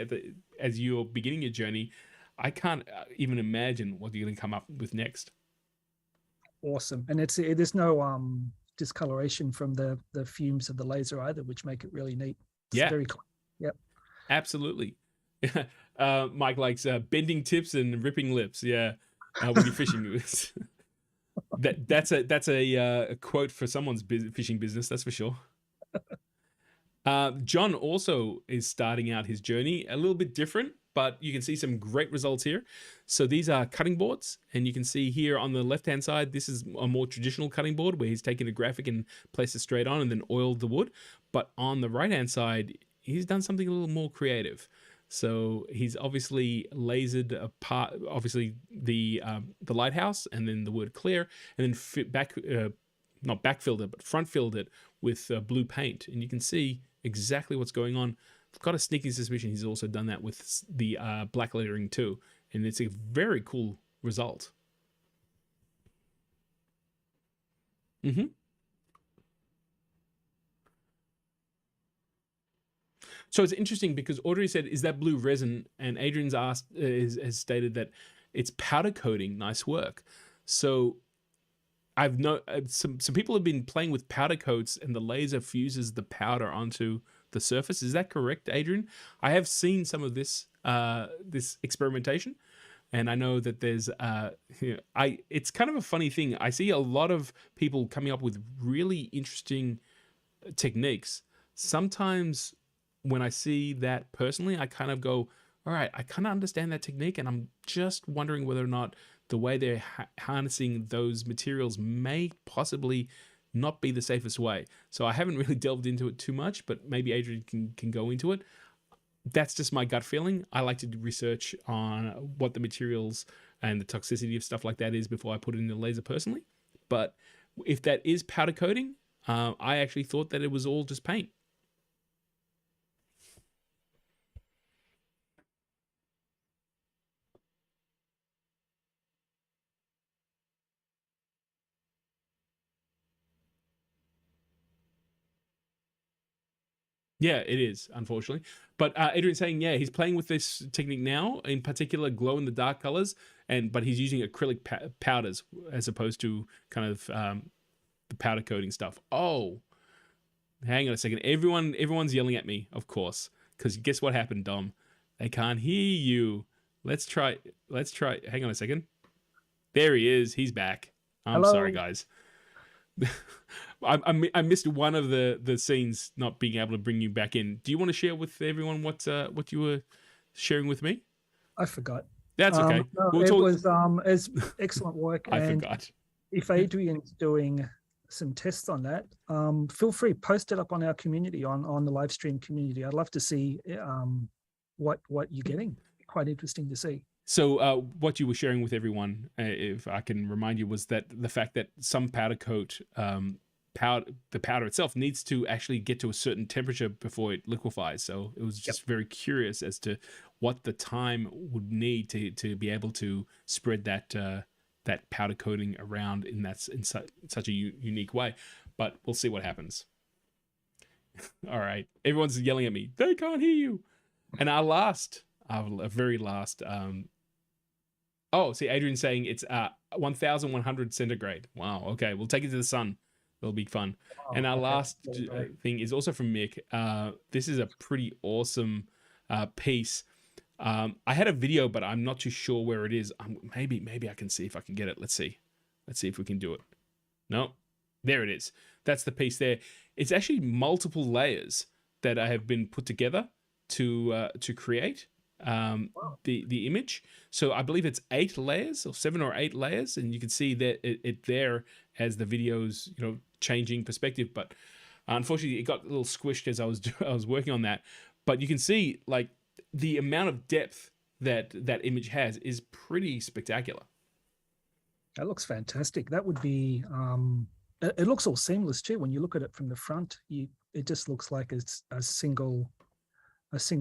as you're beginning your journey, I can't even imagine what you're going to come up with next. Awesome. And there's no discoloration from the fumes of the laser either, which make it really neat. It's very clean. Yep. Absolutely. Mike likes bending tips and ripping lips. Yeah. When you're fishing. That's a quote for someone's fishing business, that's for sure. John also is starting out his journey a little bit different, but you can see some great results here. So these are cutting boards, and you can see here on the left-hand side, this is a more traditional cutting board where he's taken a graphic and placed it straight on and then oiled the wood. But on the right-hand side, he's done something a little more creative. So he's obviously lasered apart, obviously the lighthouse and then the word clear, and then not backfilled it, but front filled it with blue paint. And you can see exactly what's going on. I've got a sneaking suspicion he's also done that with the black lettering too. And it's a very cool result. Mm-hmm. So it's interesting because Audrey said, is that blue resin? And Adrian's asked, has stated that it's powder coating. Nice work. So I've some people have been playing with powder coats and the laser fuses the powder onto the surface. Is that correct, Adrian? I have seen some of this this experimentation, and I know that there's it's kind of a funny thing. I see a lot of people coming up with really interesting techniques. Sometimes when I see that personally, I kind of go, all right, I kind of understand that technique, and I'm just wondering whether or not the way they're harnessing those materials may possibly not be the safest way. So I haven't really delved into it too much, but maybe Adrian can go into it. That's just my gut feeling. I like to do research on what the materials and the toxicity of stuff like that is before I put it in the laser personally. But if that is powder coating, I actually thought that it was all just paint. Yeah, it is, unfortunately. But Adrian's saying, yeah, he's playing with this technique now, in particular glow in the dark colors, but he's using acrylic powders as opposed to kind of the powder coating stuff. Oh, hang on a second. Everyone's yelling at me, of course, because guess what happened, Dom? They can't hear you. Let's try. Hang on a second. There he is. He's back. I'm Hello. sorry, guys. I missed one of the scenes not being able to bring you back in. Do you want to share with everyone what you were sharing with me? I forgot. That's okay. No, We'll it talk. was it's excellent work. I And forgot. if Adrian's doing some tests on that, feel free, post it up on our community, on the live stream community. I'd love to see what you're getting. Quite interesting to see. So what you were sharing with everyone, if I can remind you, was that the fact that some powder coat, the powder itself needs to actually get to a certain temperature before it liquefies. So it was just very curious as to what the time would need to be able to spread that that powder coating around in such a unique way. But we'll see what happens. All right, everyone's yelling at me. They can't hear you. And our very last. Oh, see, Adrian's saying it's 1,100 centigrade. Wow. Okay, we'll take it to the sun. It'll be fun. Oh, and our last thing is also from Mick. This is a pretty awesome piece. I had a video, but I'm not too sure where it is. Maybe I can see if I can get it. Let's see if we can do it. No, there it is. That's the piece there. It's actually multiple layers that I have been put together to create the image. So I believe it's 8 layers or 7 or 8 layers, and you can see that it there as the videos, changing perspective. But unfortunately, it got a little squished as I was working on that. But you can see like the amount of depth that image has is pretty spectacular. That looks fantastic. That would be. It looks all seamless too. When you look at it from the front, it just looks like it's a single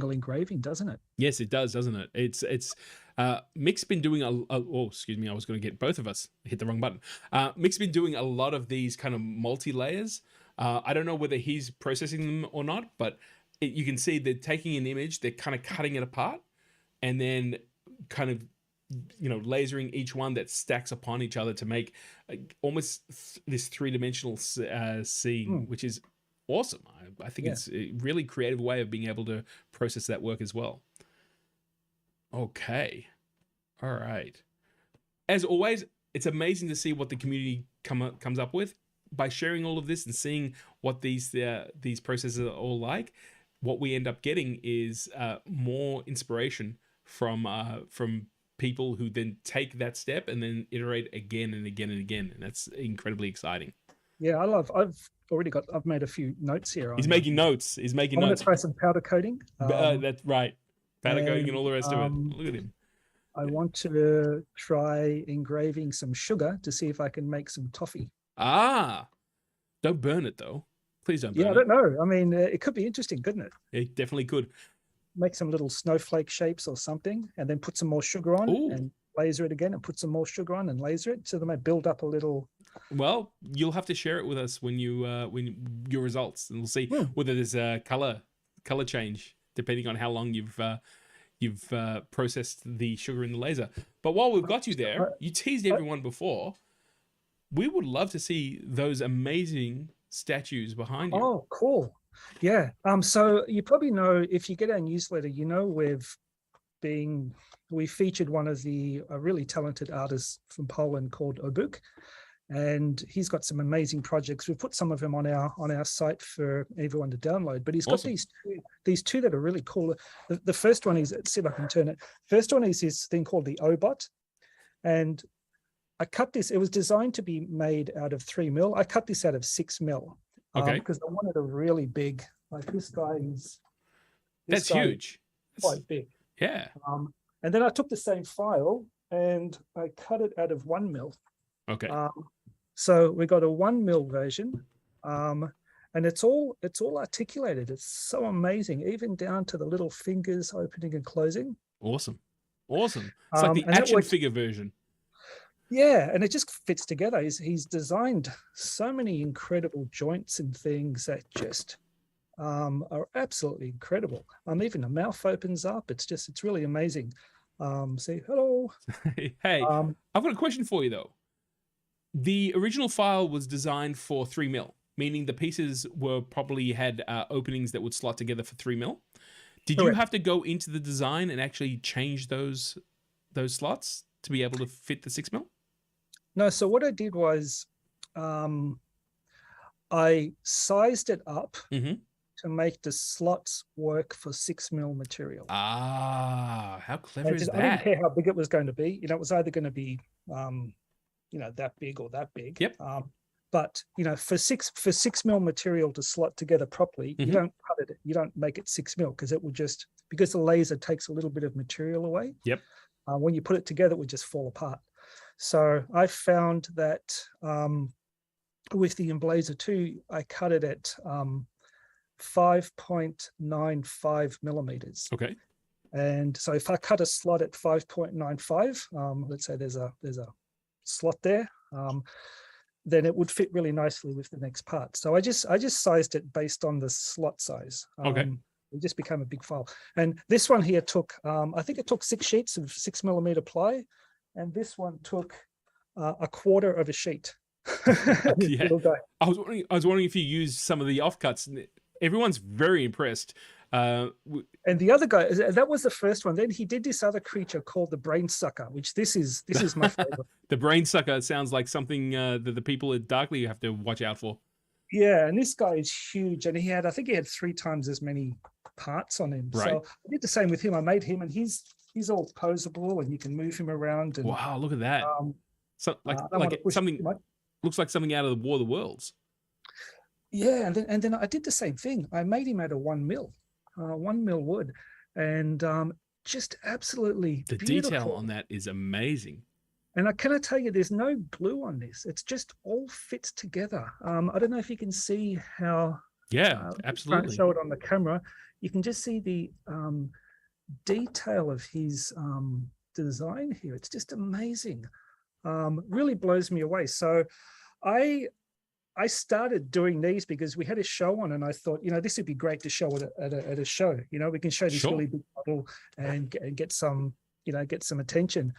engraving, doesn't it? Yes, it does, doesn't it? It's Mick's been doing oh, excuse me, I was going to get both of us hit the wrong button. Mick's been doing a lot of these kind of multi-layers. I don't know whether he's processing them or not, but you can see they're taking an image, they're kind of cutting it apart, and then kind of lasering each one that stacks upon each other to make almost this 3-dimensional scene, which is awesome. I think it's a really creative way of being able to process that work as well. Okay. All right. As always, it's amazing to see what the community comes up with. By sharing all of this and seeing what these processes are all like, what we end up getting is more inspiration from people who then take that step and then iterate again and again and again. And that's incredibly exciting. Yeah, I've made a few notes here. He's making notes. I'm going to try some powder coating. That's right. Powder coating and all the rest of it. Look at him. I want to try engraving some sugar to see if I can make some toffee. Don't burn it though. Please don't burn it. Yeah, I don't know. I mean, it could be interesting, couldn't it? It definitely could. Make some little snowflake shapes or something, and then put some more sugar on and laser it again, and put some more sugar on and laser it, so they might build up a little. Well, you'll have to share it with us when your results, and we'll see whether there's a color change depending on how long you've processed the sugar in the laser. But while we've got you there, you teased everyone before. We would love to see those amazing statues behind you. Oh, cool. Yeah. So you probably know, if you get our newsletter, we featured one of a really talented artists from Poland called Obuk, and he's got some amazing projects. We've put some of them on our site for everyone to download. But he's got these two that are really cool. The first one is, let's see if I can turn it. First one is this thing called the Obot, and I cut this. It was designed to be made out of 3mm. I cut this out of 6mm. Okay. Because I wanted a really big, like this guy is. That's huge. Quite big. Yeah. And then I took the same file and I cut it out of 1mm. Okay. So we got a 1mm version, and it's all articulated. It's so amazing, even down to the little fingers opening and closing. Awesome. It's like the action figure version. Yeah, and it just fits together. He's designed so many incredible joints and things that just are absolutely incredible. Even the mouth opens up. It's really amazing. Say hello. Hey, I've got a question for you though. The original file was designed for 3mm, meaning the pieces probably had openings that would slot together for 3mm. Did you have to go into the design and actually change those slots to be able to fit the 6mm? No, so what I did was I sized it up to make the slots work for 6mm material. Ah, how clever is I didn't that? care how big it was going to be. It was either going to be, that big or that big. Yep. But for 6mm material to slot together properly, you don't cut it. You don't make it 6mm because it will just, because the laser takes a little bit of material away. Yep. When you put it together, it would just fall apart. So I found that with the Emblazer 2, I cut it at 5.95 millimeters. Okay. And so if I cut a slot at 5.95, let's say there's a slot there, then it would fit really nicely with the next part. So I just sized it based on the slot size. Okay. It just became a big file. And this one here took, I think it took 6 sheets of 6mm ply, and this one took a quarter of a sheet. Yeah. I was wondering if you used some of the offcuts. Everyone's very impressed. And the other guy, that was the first one. Then he did this other creature called the brain sucker, which this is my favorite. The brain sucker sounds like something that the people at Darkly have to watch out for. Yeah, and this guy is huge, and I think he had 3 times as many parts on him. Right. So I did the same with him. I made him, and he's all posable, and you can move him around. And, wow, look at that! So like something looks like something out of the War of the Worlds. Yeah, and then I did the same thing. I made him out of 1mm wood, and just absolutely the beautiful. detail on that is amazing. And I tell you, there's no glue on this. It's just all fits together. I don't know if you can see how. Yeah, absolutely. Show it on the camera. You can just see the detail of his design here. It's just amazing. Really blows me away. So I started doing these because we had a show on, and I thought, this would be great to show it at a show. We can show this really big model and get some attention.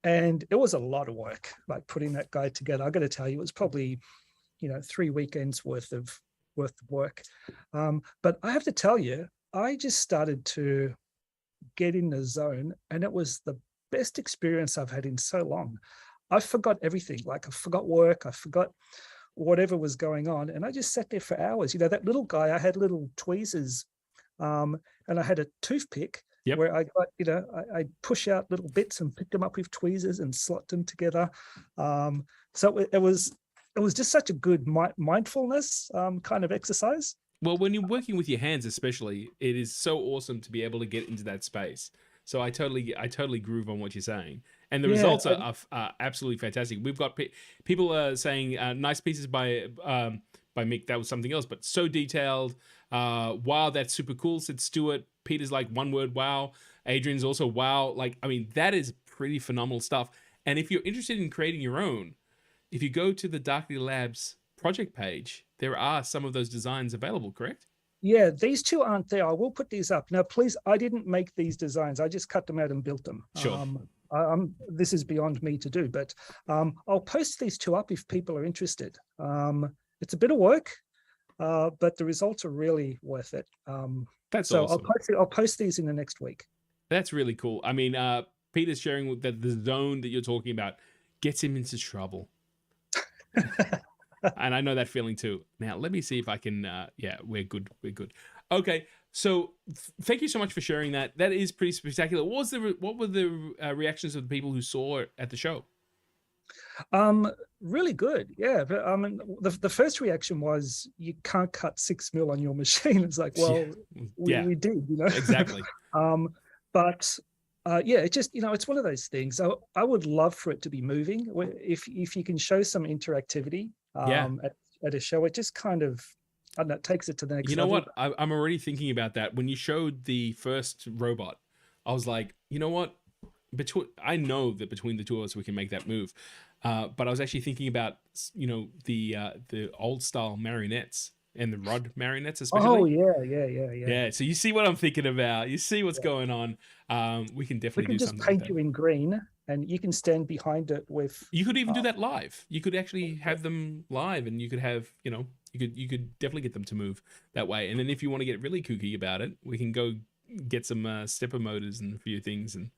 And it was a lot of work, like putting that guy together. I got to tell you, it was probably 3 weekends worth of work. But I have to tell you, I just started to get in the zone, and it was the best experience I've had in so long. I forgot everything. Like I forgot work, I forgot whatever was going on, and I just sat there for hours. That little guy, I had little tweezers, and I had a toothpick. Yep. Where I got, I push out little bits and pick them up with tweezers and slot them together. So it was just such a good mindfulness kind of exercise. Well, when you're working with your hands, especially, it is so awesome to be able to get into that space. So I totally groove on what you're saying, and the results are absolutely fantastic. We've got people saying nice pieces by Mick. That was something else, but so detailed. Wow, that's super cool, said Stuart. Peter's like, one word, wow. Adrian's also wow. Like, I mean, that is pretty phenomenal stuff. And if you're interested in creating your own, if you go to the Darkly Labs project page, there are some of those designs available, correct? Yeah, these two aren't there. I will put these up. Now, please, I didn't make these designs. I just cut them out and built them. Sure. This is beyond me to do, but I'll post these two up if people are interested. It's a bit of work, but the results are really worth it. That's so awesome. I'll post these in the next week. That's really cool. I mean, Peter's sharing that the zone that you're talking about gets him into trouble. And I know that feeling too. Now, let me see if I can, yeah, we're good. Okay, so thank you so much for sharing that. That is pretty spectacular. What were the reactions of the people who saw it at the show? Really good. Yeah. But, the first reaction was, you can't cut 6mm on your machine. It's like, well, we did, Exactly. But yeah, it just, it's one of those things. I would love for it to be moving. If you can show some interactivity at a show, it just kind of, I don't know, it takes it to the next level. What? I'm already thinking about that. When you showed the first robot, I was like, you know what? I know that between the two of us, we can make that move. But I was actually thinking about, the old style marionettes and the rod marionettes, especially. Oh yeah. Yeah. So you see what I'm thinking about. You see what's going on. We can definitely do something. We can just paint you in green, and you can stand behind it with. You could even do that live. You could actually have them live, and you could have, you could definitely get them to move that way. And then if you want to get really kooky about it, we can go get some stepper motors and a few things. And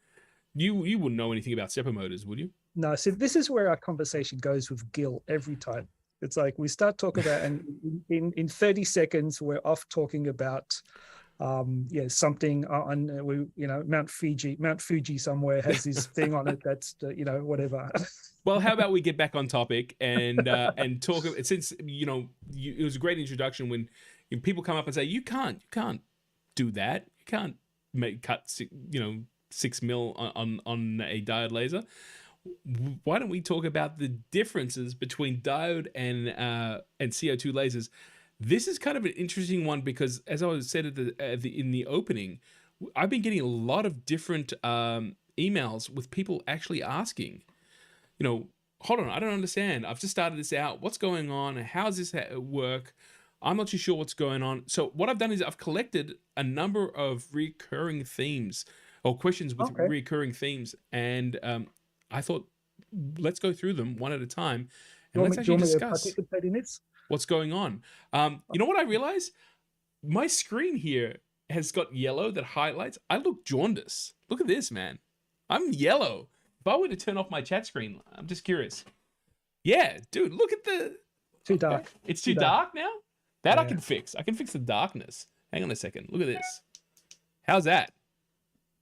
you wouldn't know anything about stepper motors, would you? No, so this is where our conversation goes with Gil every time. It's like we start talking about, and in 30 seconds we're off talking about yeah, something on we, you know, Mount Fuji somewhere has this thing on it that's you know, whatever. Well, how about we get back on topic and talk, since you know it was a great introduction when people come up and say you can't do that, you can't cut 6 mil on a diode laser. Why don't we talk about the differences between diode and CO2 lasers? This is kind of an interesting one because, as I said in the opening, I've been getting a lot of different emails with people actually asking, you know, hold on, I don't understand. I've just started this out. What's going on? How does this work? I'm not too sure what's going on. So what I've done is I've collected a number of recurring themes or questions with recurring themes, and I thought, let's go through them one at a time, and let's actually discuss what's going on. You know what I realized? My screen here has got yellow that highlights. I look jaundiced. Look at this, man. I'm yellow. If I were to turn off my chat screen, I'm just curious. Yeah, dude, look at the... Too dark. It's too dark now? That I can fix. I can fix the darkness. Hang on a second. Look at this. How's that?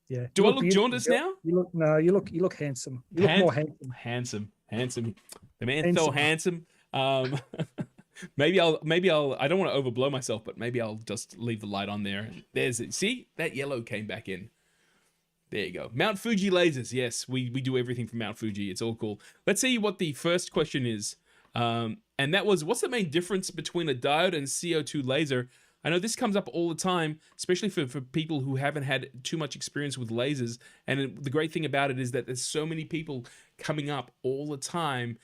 Yeah. Do I look jaundiced now? You look handsome. You look more handsome. Handsome. The man's so handsome. Maybe I'll I don't want to overblow myself, but maybe I'll just leave the light on there. There's it. See? That yellow came back in. There you go. Mount Fuji lasers. Yes, we do everything from Mount Fuji. It's all cool. Let's see what the first question is. And that was, what's the main difference between a diode and CO2 laser? I know this comes up all the time, especially for people who haven't had too much experience with lasers. And the great thing about it is that there's so many people coming up all the time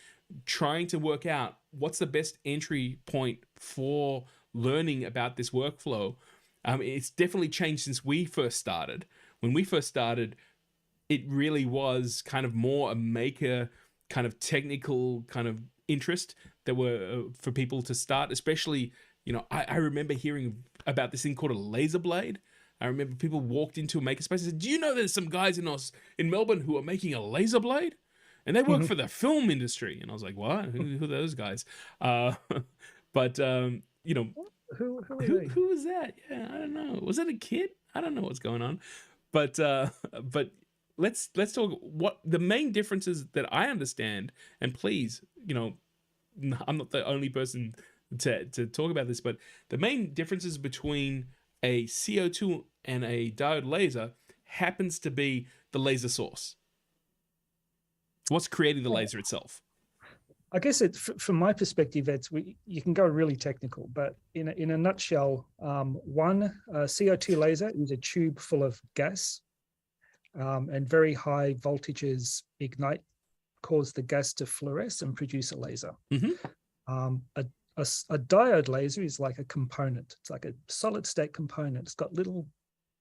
trying to work out what's the best entry point for learning about this workflow. It's definitely changed since we first started. When we first started, it really was kind of more a maker kind of technical kind of interest that were for people to start, especially, you know, I remember hearing about this thing called a laser blade. I remember people walked into a makerspace and said, do you know there's some guys in Melbourne who are making a laser blade? And they work for the film industry. And I was like, what? Who are those guys? You know, who was that? Yeah, I don't know. Was it a kid? I don't know what's going on. But let's talk what the main differences that I understand. And please, you know, I'm not the only person to talk about this, but the main differences between a CO2 and a diode laser happens to be the laser source. What's creating the laser itself? I guess from my perspective, you can go really technical, but in a nutshell, one CO2 laser is a tube full of gas, and very high voltages ignite, cause the gas to fluoresce and produce a laser. A diode laser is like a component. It's like a solid state component. It's got little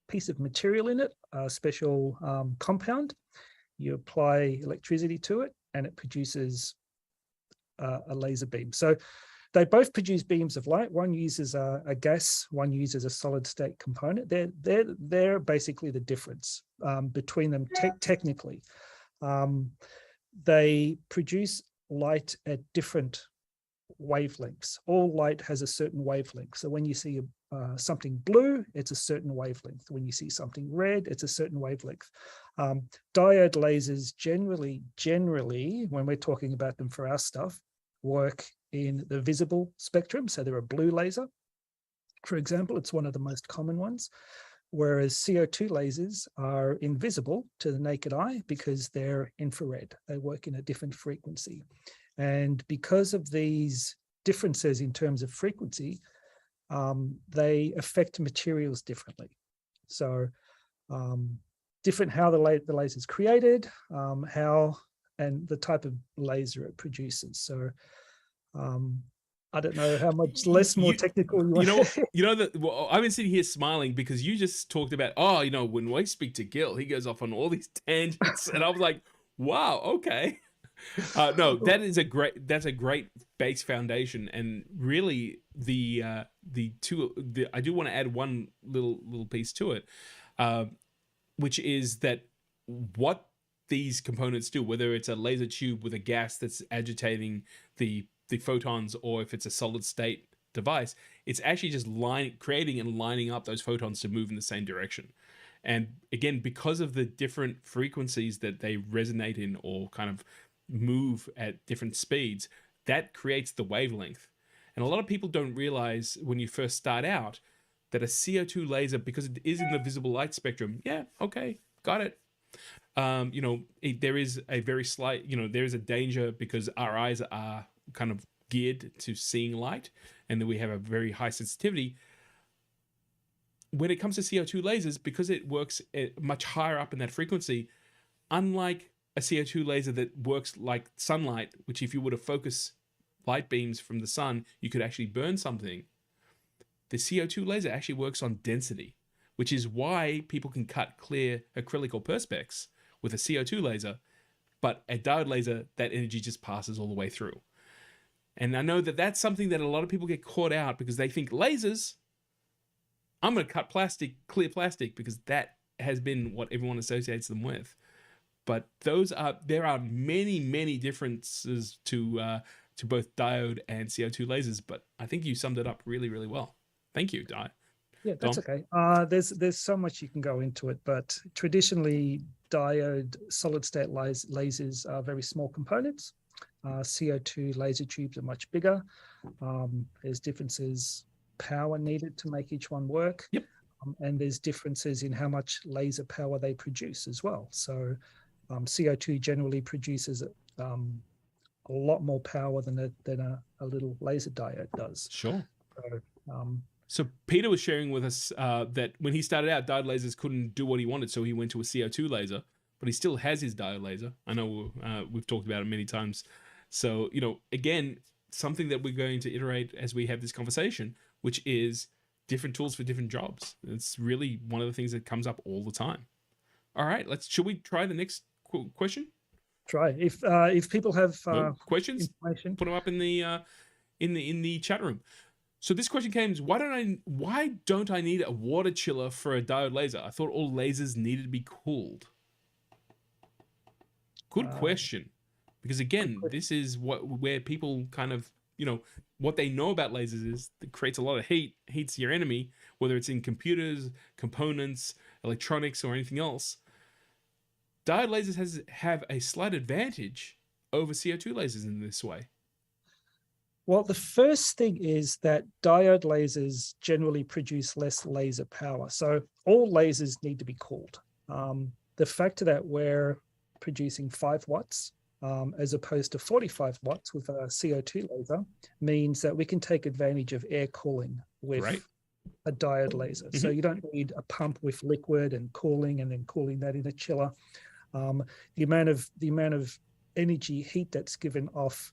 piece of material in it, a special compound. You apply electricity to it and it produces a laser beam. So they both produce beams of light. One uses a gas, one uses a solid state component. They're basically the difference between them technically. They produce light at different wavelengths. All light has a certain wavelength. So when you see something blue, it's a certain wavelength. When you see something red, it's a certain wavelength. Diode lasers generally, when we're talking about them for our stuff, work in the visible spectrum. So they're a blue laser, for example. It's one of the most common ones. Whereas CO2 lasers are invisible to the naked eye because they're infrared. They work in a different frequency. And because of these differences in terms of frequency, they affect materials differently. So different how the laser is created, how and the type of laser it produces. So I don't know how much more technical you want. Well, I've been sitting here smiling because you just talked about, oh, you know, when I speak to Gil, he goes off on all these tangents, and I was like, wow, okay. No, that's a great base foundation, and really I do want to add one little piece to it, which is that what these components do, whether it's a laser tube with a gas that's agitating the the photons, or if it's a solid state device, it's actually just creating and lining up those photons to move in the same direction. And again, because of the different frequencies that they resonate in or kind of move at different speeds, that creates the wavelength. And a lot of people don't realize when you first start out that a CO2 laser, because it is in the visible light spectrum, yeah, okay, got it. There is a very slight, there is a danger because our eyes are kind of geared to seeing light, and then we have a very high sensitivity. When it comes to CO2 lasers, because it works much higher up in that frequency, unlike a CO2 laser that works like sunlight, which if you were to focus light beams from the sun, you could actually burn something. The CO2 laser actually works on density, which is why people can cut clear acrylic or perspex with a CO2 laser, but a diode laser, that energy just passes all the way through. And I know that that's something that a lot of people get caught out because they think lasers, I'm going to cut clear plastic, because that has been what everyone associates them with. But there are many, many differences to both diode and CO2 lasers. But I think you summed it up really, really well. Thank you, Di. Yeah, that's okay. There's so much you can go into it, but traditionally diode solid state lasers are very small components. CO2 laser tubes are much bigger. There's differences power needed to make each one work. Yep. And there's differences in how much laser power they produce as well. So CO2 generally produces a lot more power than a little laser diode does. Sure. So, So Peter was sharing with us that when he started out, diode lasers couldn't do what he wanted, so he went to a CO2 laser, but he still has his diode laser. I know we've talked about it many times. So, again, something that we're going to iterate as we have this conversation, which is different tools for different jobs. It's really one of the things that comes up all the time. All right, should we try the next question? Try. If people have questions, information, put them up in the chat room. So this question came: why don't I need a water chiller for a diode laser? I thought all lasers needed to be cooled. Good question, because again, this is where people kind of, what they know about lasers is it creates a lot of heat. Heat's your enemy, whether it's in computers, components, electronics, or anything else. Diode lasers have a slight advantage over CO2 lasers in this way. Well, the first thing is that diode lasers generally produce less laser power. So all lasers need to be cooled. The fact that we're producing 5 watts as opposed to 45 watts with a CO2 laser means that we can take advantage of air cooling with a diode laser. Mm-hmm. So you don't need a pump with liquid and then cooling that in a chiller. The amount of energy heat that's given off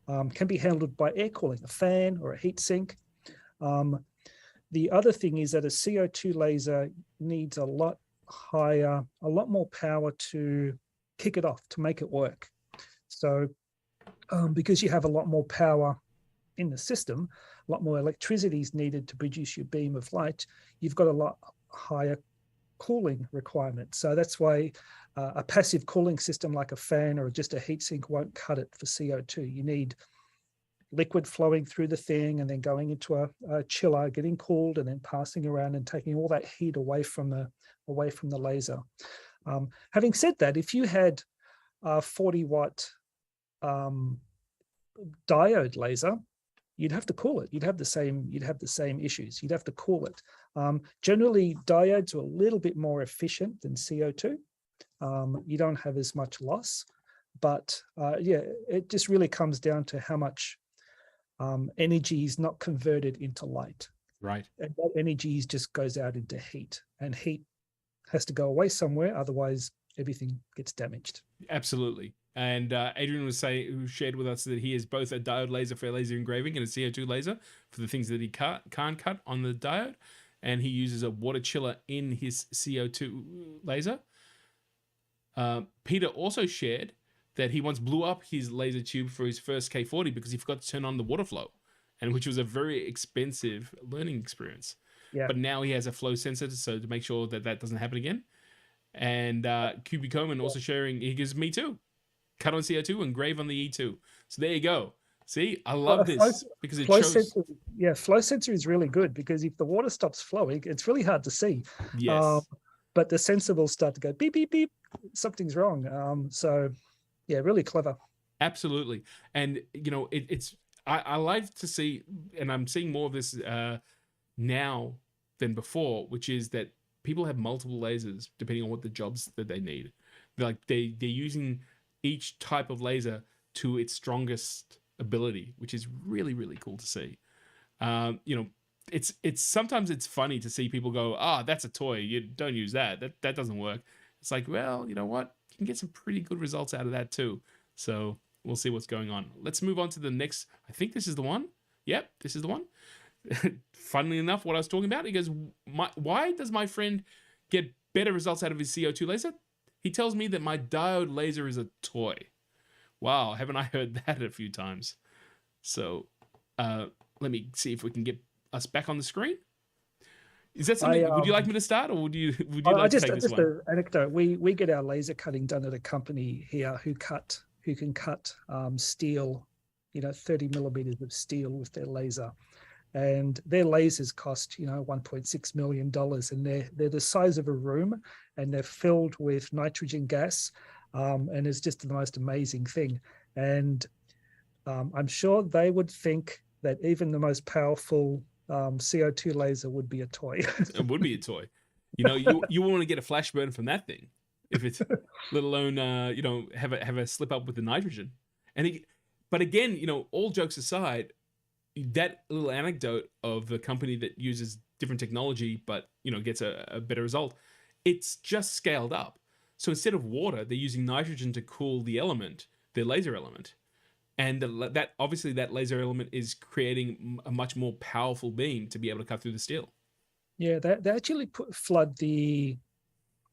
can be handled by air cooling, a fan or a heat sink. The other thing is that a CO2 laser needs a lot more power to kick it off, to make it work. So because you have a lot more power in the system, a lot more electricity is needed to produce your beam of light, you've got a lot higher cooling requirements. So that's why a passive cooling system like a fan or just a heatsink won't cut it for CO2. You need liquid flowing through the thing and then going into a chiller, getting cooled, and then passing around and taking all that heat away from the laser. Having said that, if you had a 40-watt diode laser, you'd have to cool it. You'd have the same issues. You'd have to cool it. Generally, diodes are a little bit more efficient than CO2. You don't have as much loss, but it just really comes down to how much energy is not converted into light. Right. And that energy just goes out into heat, and heat has to go away somewhere. Otherwise, everything gets damaged. Absolutely. And Adrian who shared with us that he has both a diode laser for laser engraving and a CO2 laser for the things that he can't cut on the diode. And he uses a water chiller in his CO2 laser. Peter also shared that he once blew up his laser tube for his first K40 because he forgot to turn on the water flow, and which was a very expensive learning experience. Yeah. But now he has a flow sensor to make sure that doesn't happen again. And QB Coman also sharing, he gives me too. Cut on CO2, engrave on the E2. So there you go. See, I Well, love a flow, this because it flow shows. sensor, yeah, flow sensor is really good because if the water stops flowing, it's really hard to see. Um, Yes, but the sensor will start to go beep, beep, beep, something's wrong. So yeah, really clever. absolutely. And I like to see, and I'm seeing more of this now than before, which is that people have multiple lasers depending on what the jobs that they need. They're using each type of laser to its strongest ability, which is really really cool to see. You know, it's sometimes it's funny to see people go, "Ah, that's a toy. You don't use that. That doesn't work." It's like, well, you know what? You can get some pretty good results out of that too. So we'll see what's going on. Let's move on to the next. I think this is the one. Yep, this is the one. Funnily enough, what I was talking about, he goes, why does my friend get better results out of his CO2 laser? He tells me that my diode laser is a toy. Wow, haven't I heard that a few times? So let me see if we can get us back on the screen. Is that I something? Would you like me to start, or would you I like to just take this just one? an anecdote. We get our laser cutting done at a company here who can cut steel, 30 millimeters of steel with their laser, and their lasers cost $1.6 million, and they're the size of a room, and they're filled with nitrogen gas, and it's just the most amazing thing. And I'm sure they would think that even the most powerful CO2 laser would be a toy. It would be a toy. You want to get a flash burn from that thing, if it's, let alone have a slip up with the nitrogen. But again, all jokes aside, that little anecdote of the company that uses different technology but gets a better result, it's just scaled up. So instead of water, they're using nitrogen to cool the element, their laser element, and that obviously that laser element is creating a much more powerful beam to be able to cut through the steel. Yeah, they actually flood the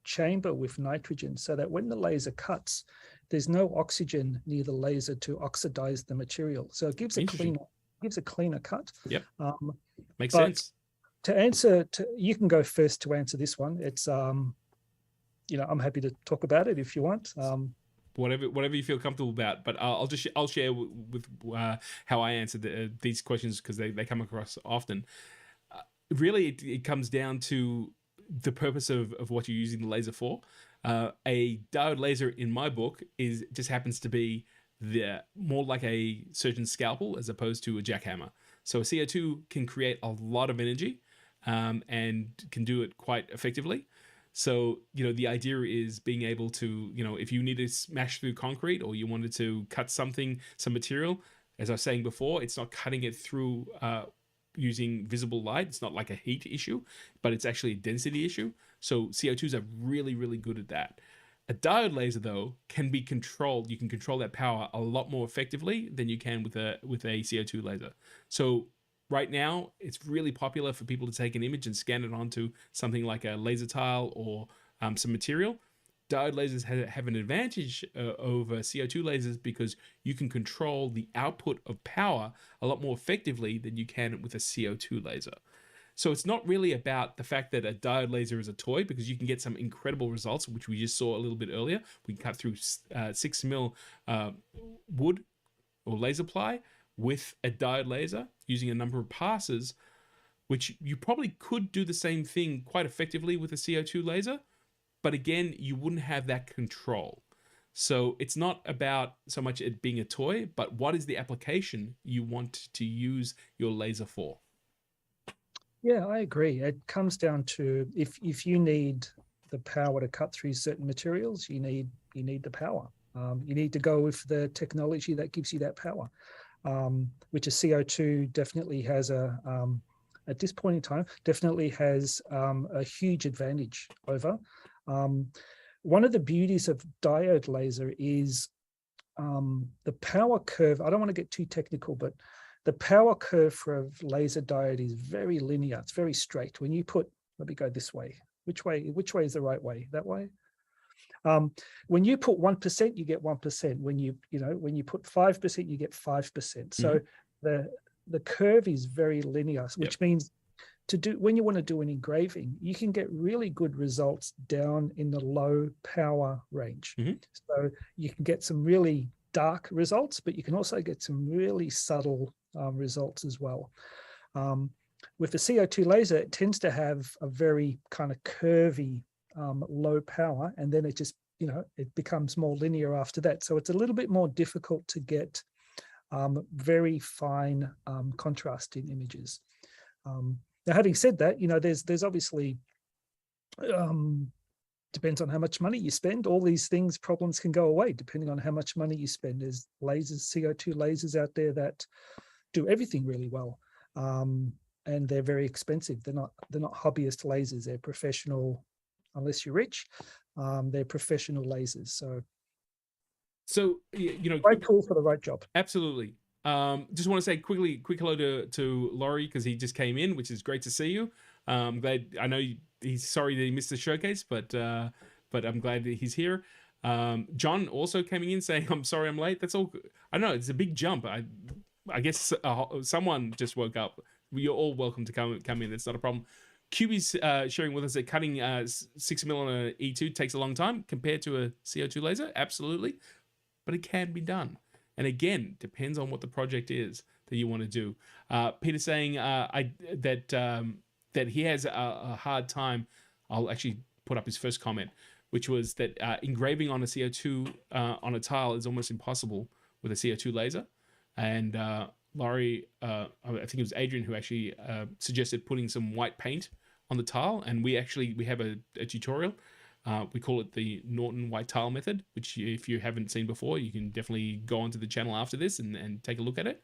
chamber with nitrogen so that when the laser cuts, there's no oxygen near the laser to oxidize the material. So it gives a cleaner cut. Yep, makes But sense. you can go first to answer this one. It's I'm happy to talk about it if you want. Whatever you feel comfortable about, but I'll share with how I answer these questions because they come across often. Really, it comes down to the purpose of what you're using the laser for. A diode laser in my book just happens to be more like a surgeon's scalpel as opposed to a jackhammer. So a CO2 can create a lot of energy and can do it quite effectively. So, the idea is being able to, if you need to smash through concrete or you wanted to cut some material, as I was saying before, it's not cutting it through using visible light. It's not like a heat issue, but it's actually a density issue. So CO2s are really, really good at that. A diode laser, though, can be controlled. You can control that power a lot more effectively than you can with a CO2 laser. So right now, it's really popular for people to take an image and scan it onto something like a laser tile or some material. Diode lasers have an advantage over CO2 lasers because you can control the output of power a lot more effectively than you can with a CO2 laser. So it's not really about the fact that a diode laser is a toy, because you can get some incredible results, which we just saw a little bit earlier. We can cut through 6 mil wood or laser ply with a diode laser using a number of passes, which you probably could do the same thing quite effectively with a CO2 laser. But again, you wouldn't have that control. So it's not about so much it being a toy, but what is the application you want to use your laser for? Yeah, I agree. It comes down to if you need the power to cut through certain materials, you need the power. You need to go with the technology that gives you that power, which a CO2 definitely has at this point in time, definitely has a huge advantage over. One of the beauties of diode laser is the power curve. I don't want to get too technical, but the power curve for a laser diode is very linear. It's very straight. When you put, let me go this way. Which way is the right way? That way? When you put 1%, you get 1%. When you put 5%, you get 5%. So the curve is very linear, which means when you want to do an engraving, you can get really good results down in the low power range. So you can get some really dark results, but you can also get some really subtle results as well. With the CO2 laser, it tends to have a very kind of curvy, low power, and then it just, it becomes more linear after that. So it's a little bit more difficult to get very fine contrast in images. Now, having said that, there's obviously, depends on how much money you spend. All these problems can go away depending on how much money you spend. There's lasers, CO2 lasers out there that do everything really well. And they're very expensive. They're not hobbyist lasers. They're professional, unless you're rich. They're professional lasers. So right tool for the right job. Absolutely. Just want to say quick hello to Laurie, because he just came in, which is great to see you. I'm glad. I know he's sorry that he missed the showcase, but I'm glad that he's here. John also coming in saying, "I'm sorry I'm late." That's all good. I know it's a big jump. I guess someone just woke up. You're all welcome to come in. It's not a problem. QB's sharing with us that cutting 6mm on an E2 takes a long time compared to a CO2 laser. Absolutely, but it can be done. And again, depends on what the project is that you want to do. Peter saying that he has a hard time. I'll actually put up his first comment, which was that engraving on a CO2 on a tile is almost impossible with a CO2 laser. And Laurie, I think it was Adrian who actually suggested putting some white paint on the tile, and we have a tutorial. We call it the Norton white tile method, which if you haven't seen before, you can definitely go onto the channel after this and take a look at it.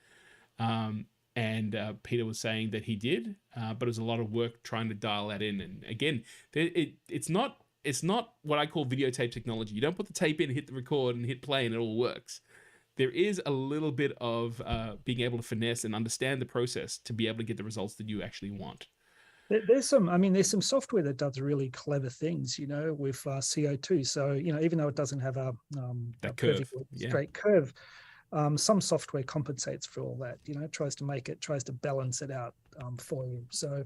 And Peter was saying that he did, but it was a lot of work trying to dial that in. And again, it's not what I call videotape technology. You don't put the tape in, hit the record, and hit play, and it all works. There is a little bit of being able to finesse and understand the process to be able to get the results that you actually want. There's some software that does really clever things, with CO2. So, even though it doesn't have a curve, straight curve, some software compensates for all that, tries to balance it out for you. So,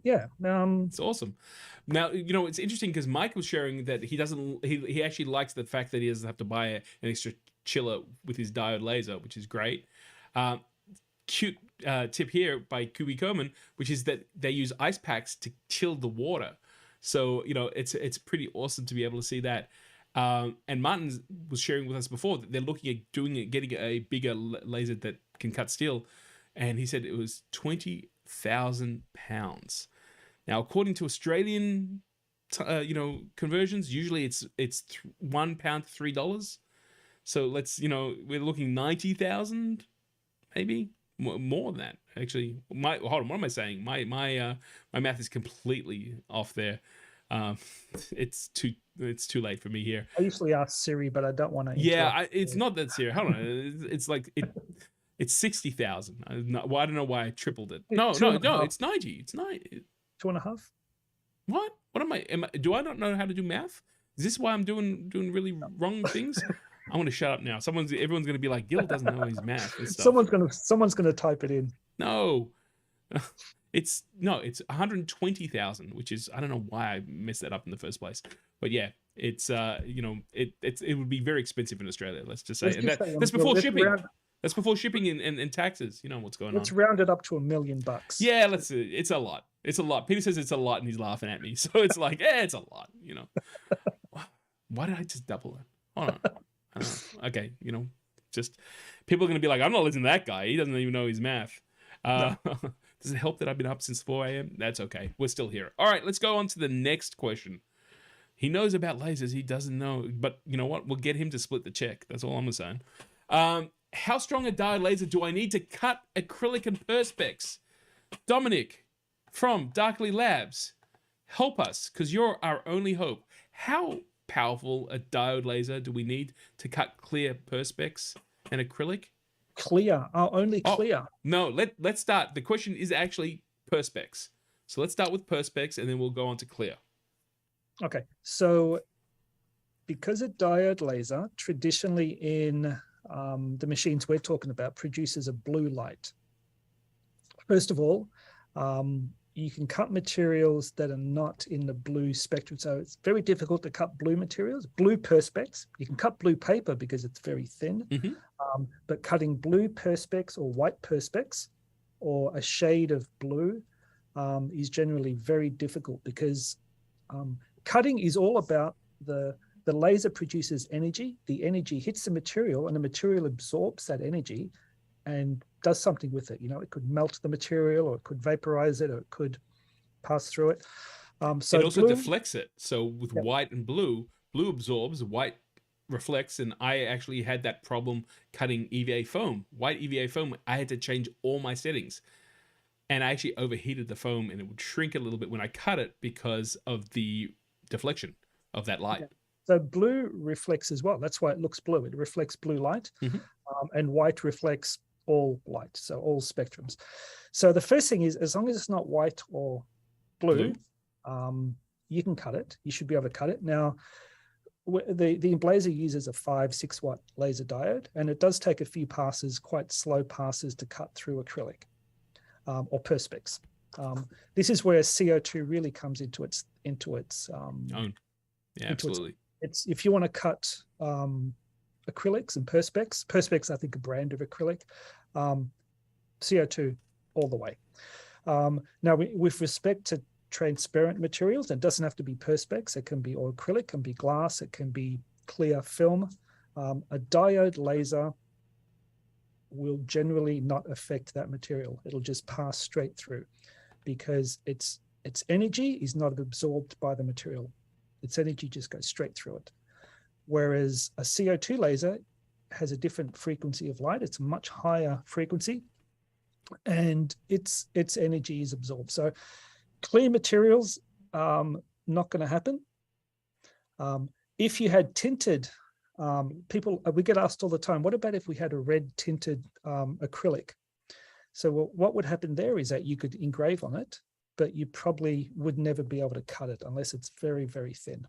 it's awesome. Now, it's interesting because Mike was sharing that he actually likes the fact that he doesn't have to buy an extra chiller with his diode laser, which is great. Cute tip here by Kubi Kerman, which is that they use ice packs to chill the water. So, it's pretty awesome to be able to see that. And Martin was sharing with us before that they're looking at getting a bigger laser that can cut steel. And he said it was 20,000 pounds. Now, according to Australian, conversions, usually it's £1 to $3. So we're looking 90,000, maybe more than that. Actually, hold on, what am I saying? My math is completely off there. It's too late for me here. I usually ask Siri, but I don't want to. Yeah, it's not that serious. Hold on, it's 60,000. I don't know why I tripled it. No, it's 90. It's 90. 2.5. What? What am I? Do I not know how to do math? Is this why I'm doing really wrong things? I want to shut up now. Everyone's going to be like, Gil doesn't know his math and stuff. Someone's gonna type it in. No, it's 120,000, which is, I don't know why I messed that up in the first place. But yeah, it's it would be very expensive in Australia. Let's just say, that's before shipping. That's before shipping and taxes. You know what's going on. Let's round it up to $1 million. Yeah, it's a lot. It's a lot. Peter says it's a lot, and he's laughing at me. So it's like, it's a lot. Why did I just double it? Hold on. I don't know. Okay, just people are going to be like, I'm not listening to that guy. He doesn't even know his math. No. Does it help that I've been up since 4 a.m.? That's okay. We're still here. All right, let's go on to the next question. He knows about lasers. He doesn't know. But you know what? We'll get him to split the check. That's all I'm saying. How strong a diode laser do I need to cut acrylic and perspex? Dominic from Darkly Labs, help us, because you're our only hope. How powerful a diode laser do we need to cut clear perspex and acrylic? Clear. Only clear. No, let's start. The question is actually perspex. So let's start with perspex and then we'll go on to clear. Okay. So because a diode laser traditionally in the machines we're talking about produces a blue light. First of all, you can cut materials that are not in the blue spectrum. So it's very difficult to cut blue materials, blue perspex. You can cut blue paper because it's very thin, but cutting blue perspex or white perspex or a shade of blue is generally very difficult, because cutting is all about the laser produces energy. The energy hits the material and the material absorbs that energy and does something with it. It could melt the material, or it could vaporize it, or it could pass through it. So it also blue, deflects it. So with white and blue absorbs, white reflects, and I actually had that problem cutting EVA foam. White EVA foam, I had to change all my settings. And I actually overheated the foam, and it would shrink a little bit when I cut it because of the deflection of that light. So blue reflects as well. That's why it looks blue. It reflects blue light, and white reflects all light, so all spectrums. So the first thing is, as long as it's not white or blue. You can cut it. You should be able to cut it. Now, the Emblazer uses a 5-6 watt laser diode, and it does take a few passes, quite slow passes, to cut through acrylic or perspex. This is where CO2 really comes into its own. Yeah, absolutely. It's if you want to cut acrylics and perspex, I think a brand of acrylic, CO2 all the way. Now, with respect to transparent materials, it doesn't have to be perspex. It can be or acrylic, it can be glass, it can be clear film. A diode laser will generally not affect that material. It'll just pass straight through, because its energy is not absorbed by the material. Its energy just goes straight through it. Whereas a CO2 laser has a different frequency of light. It's a much higher frequency, and its energy is absorbed. So clear materials, not going to happen. If you had tinted, we get asked all the time, what about if we had a red tinted acrylic? So what would happen there is that you could engrave on it, but you probably would never be able to cut it unless it's very, very thin.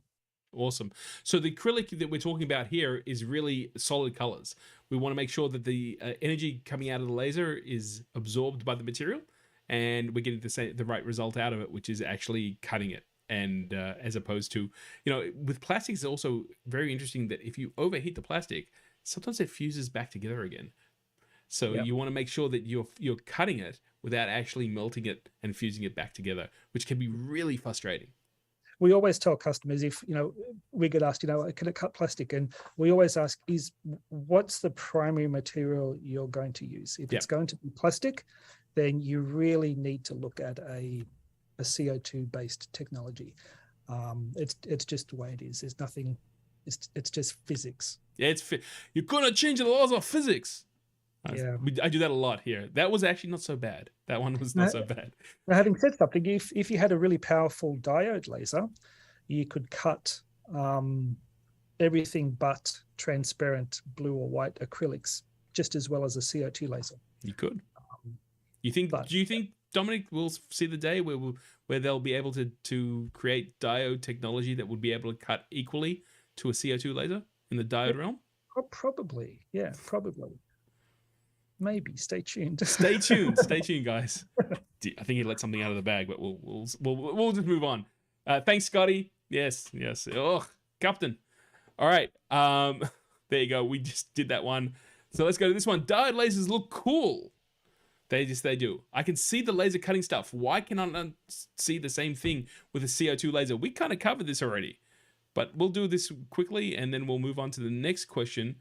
Awesome. So the acrylic that we're talking about here is really solid colors. We want to make sure that the energy coming out of the laser is absorbed by the material, and we're getting the right result out of it, which is actually cutting it. And as opposed to, with plastics, it's also very interesting that if you overheat the plastic, sometimes it fuses back together again. So you want to make sure that you're cutting it without actually melting it and fusing it back together, which can be really frustrating. We always tell customers, if we get asked, can it cut plastic? And we always ask, what's the primary material you're going to use? If it's going to be plastic, then you really need to look at a CO2 based technology. It's just the way it is. There's nothing. It's just physics. Yeah, you're gonna change the laws of physics. Yeah, I do that a lot here. That was actually not so bad. That one was not so bad. Now, having said something, if you had a really powerful diode laser, you could cut everything but transparent blue or white acrylics just as well as a CO2 laser. You could. Do you think Dominic will see the day where they'll be able to create diode technology that would be able to cut equally to a CO2 laser in the diode realm? Probably, yeah, probably. Maybe. Stay tuned. Stay tuned, guys. I think he let something out of the bag, but we'll just move on. Thanks, Scotty. Yes. Oh, Captain. All right. There you go. We just did that one. So let's go to this one. Diode lasers look cool. They do. I can see the laser cutting stuff. Why can I not see the same thing with a CO2 laser? We kind of covered this already, but we'll do this quickly and then we'll move on to the next question.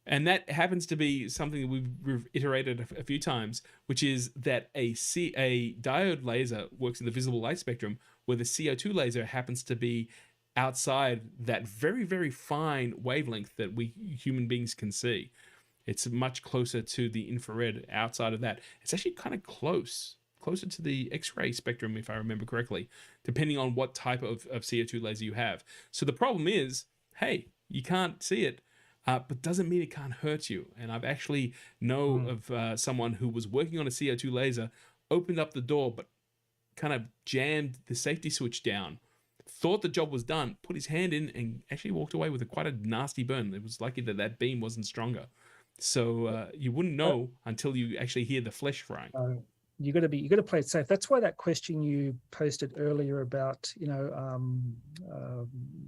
And that happens to be something that we've iterated a few times, which is that a diode laser works in the visible light spectrum, where the CO2 laser happens to be outside that very, very fine wavelength that we human beings can see. It's much closer to the infrared outside of that. It's actually kind of closer to the X-ray spectrum, if I remember correctly, depending on what type of CO2 laser you have. So the problem is, hey, you can't see it, but doesn't mean it can't hurt you. And I've actually know of someone who was working on a CO2 laser, opened up the door, but kind of jammed the safety switch down, thought the job was done, put his hand in, and actually walked away with quite a nasty burn. It was lucky that beam wasn't stronger. So you wouldn't know until you actually hear the flesh frying. you got to play it safe. That's why that question you posted earlier about,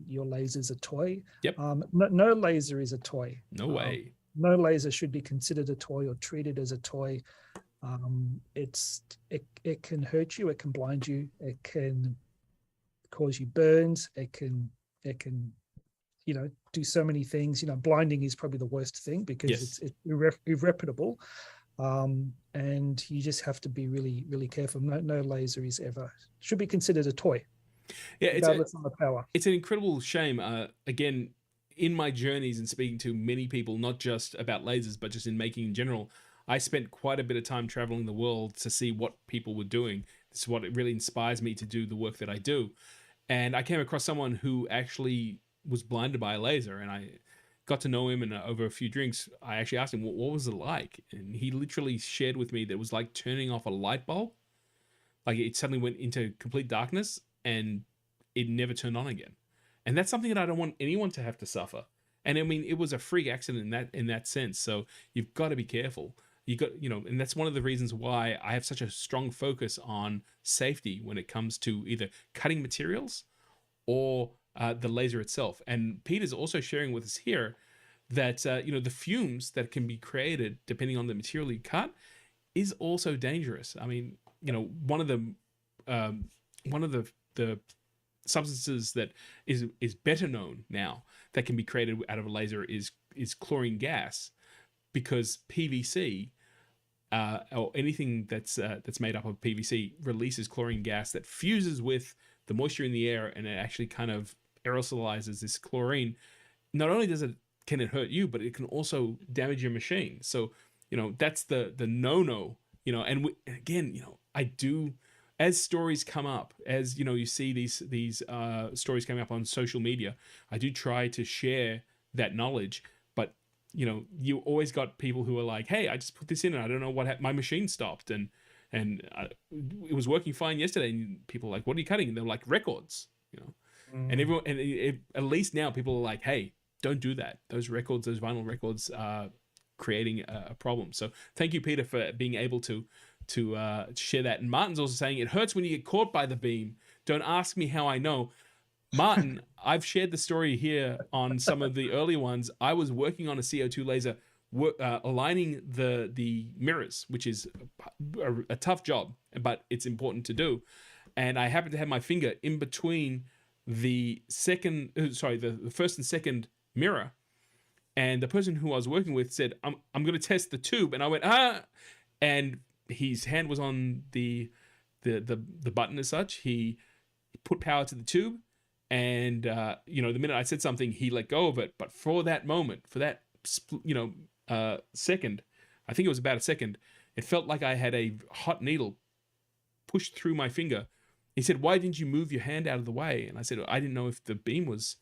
your laser's a toy. Yep. No laser is a toy. No way. No laser should be considered a toy or treated as a toy. It can hurt you. It can blind you. It can cause you burns. It can do so many things. Blinding is probably the worst thing because it's irreparable. And you just have to be really, really careful. No laser is ever should be considered a toy. Yeah, regardless of the power. It's an incredible shame. Again, in my journeys and speaking to many people, not just about lasers, but just in making in general, I spent quite a bit of time traveling the world to see what people were doing. This is what it really inspires me to do the work that I do. And I came across someone who actually was blinded by a laser, and I got to know him, and over a few drinks, I actually asked him, what was it like? And he literally shared with me that it was like turning off a light bulb. Like it suddenly went into complete darkness and it never turned on again. And that's something that I don't want anyone to have to suffer. And I mean, it was a freak accident in that sense. So you've got to be careful. And that's one of the reasons why I have such a strong focus on safety when it comes to either cutting materials or the laser itself. And Peter's also sharing with us here that the fumes that can be created depending on the material you cut is also dangerous. I mean, one of the substances that is better known now that can be created out of a laser is chlorine gas, because PVC or anything that's made up of PVC releases chlorine gas that fuses with the moisture in the air, and it actually kind of aerosolizes this chlorine. Not only can it hurt you, but it can also damage your machine. So that's the no-no. And again, I do, as stories come up, as you see these stories coming up on social media, I do try to share that knowledge. But you always got people who are like, hey, I just put this in and I don't know what happened. My machine stopped and it was working fine yesterday. And people are like, what are you cutting? And they're like, records. And everyone, at least now people are like, hey, don't do that. Those vinyl records are creating a problem. So thank you, Peter, for being able to share that. And Martin's also saying it hurts when you get caught by the beam. Don't ask me how I know. Martin, I've shared the story here on some of the earlier ones. I was working on a CO2 laser, aligning the mirrors, which is a tough job, but it's important to do. And I happened to have my finger in between the first and second mirror. And the person who I was working with said, I'm going to test the tube. And I went, and his hand was on the button as such. He put power to the tube. And, the minute I said something, he let go of it. But for that moment, for that, second, I think it was about a second, it felt like I had a hot needle pushed through my finger. He said, why didn't you move your hand out of the way? And I said, I didn't know if the beam was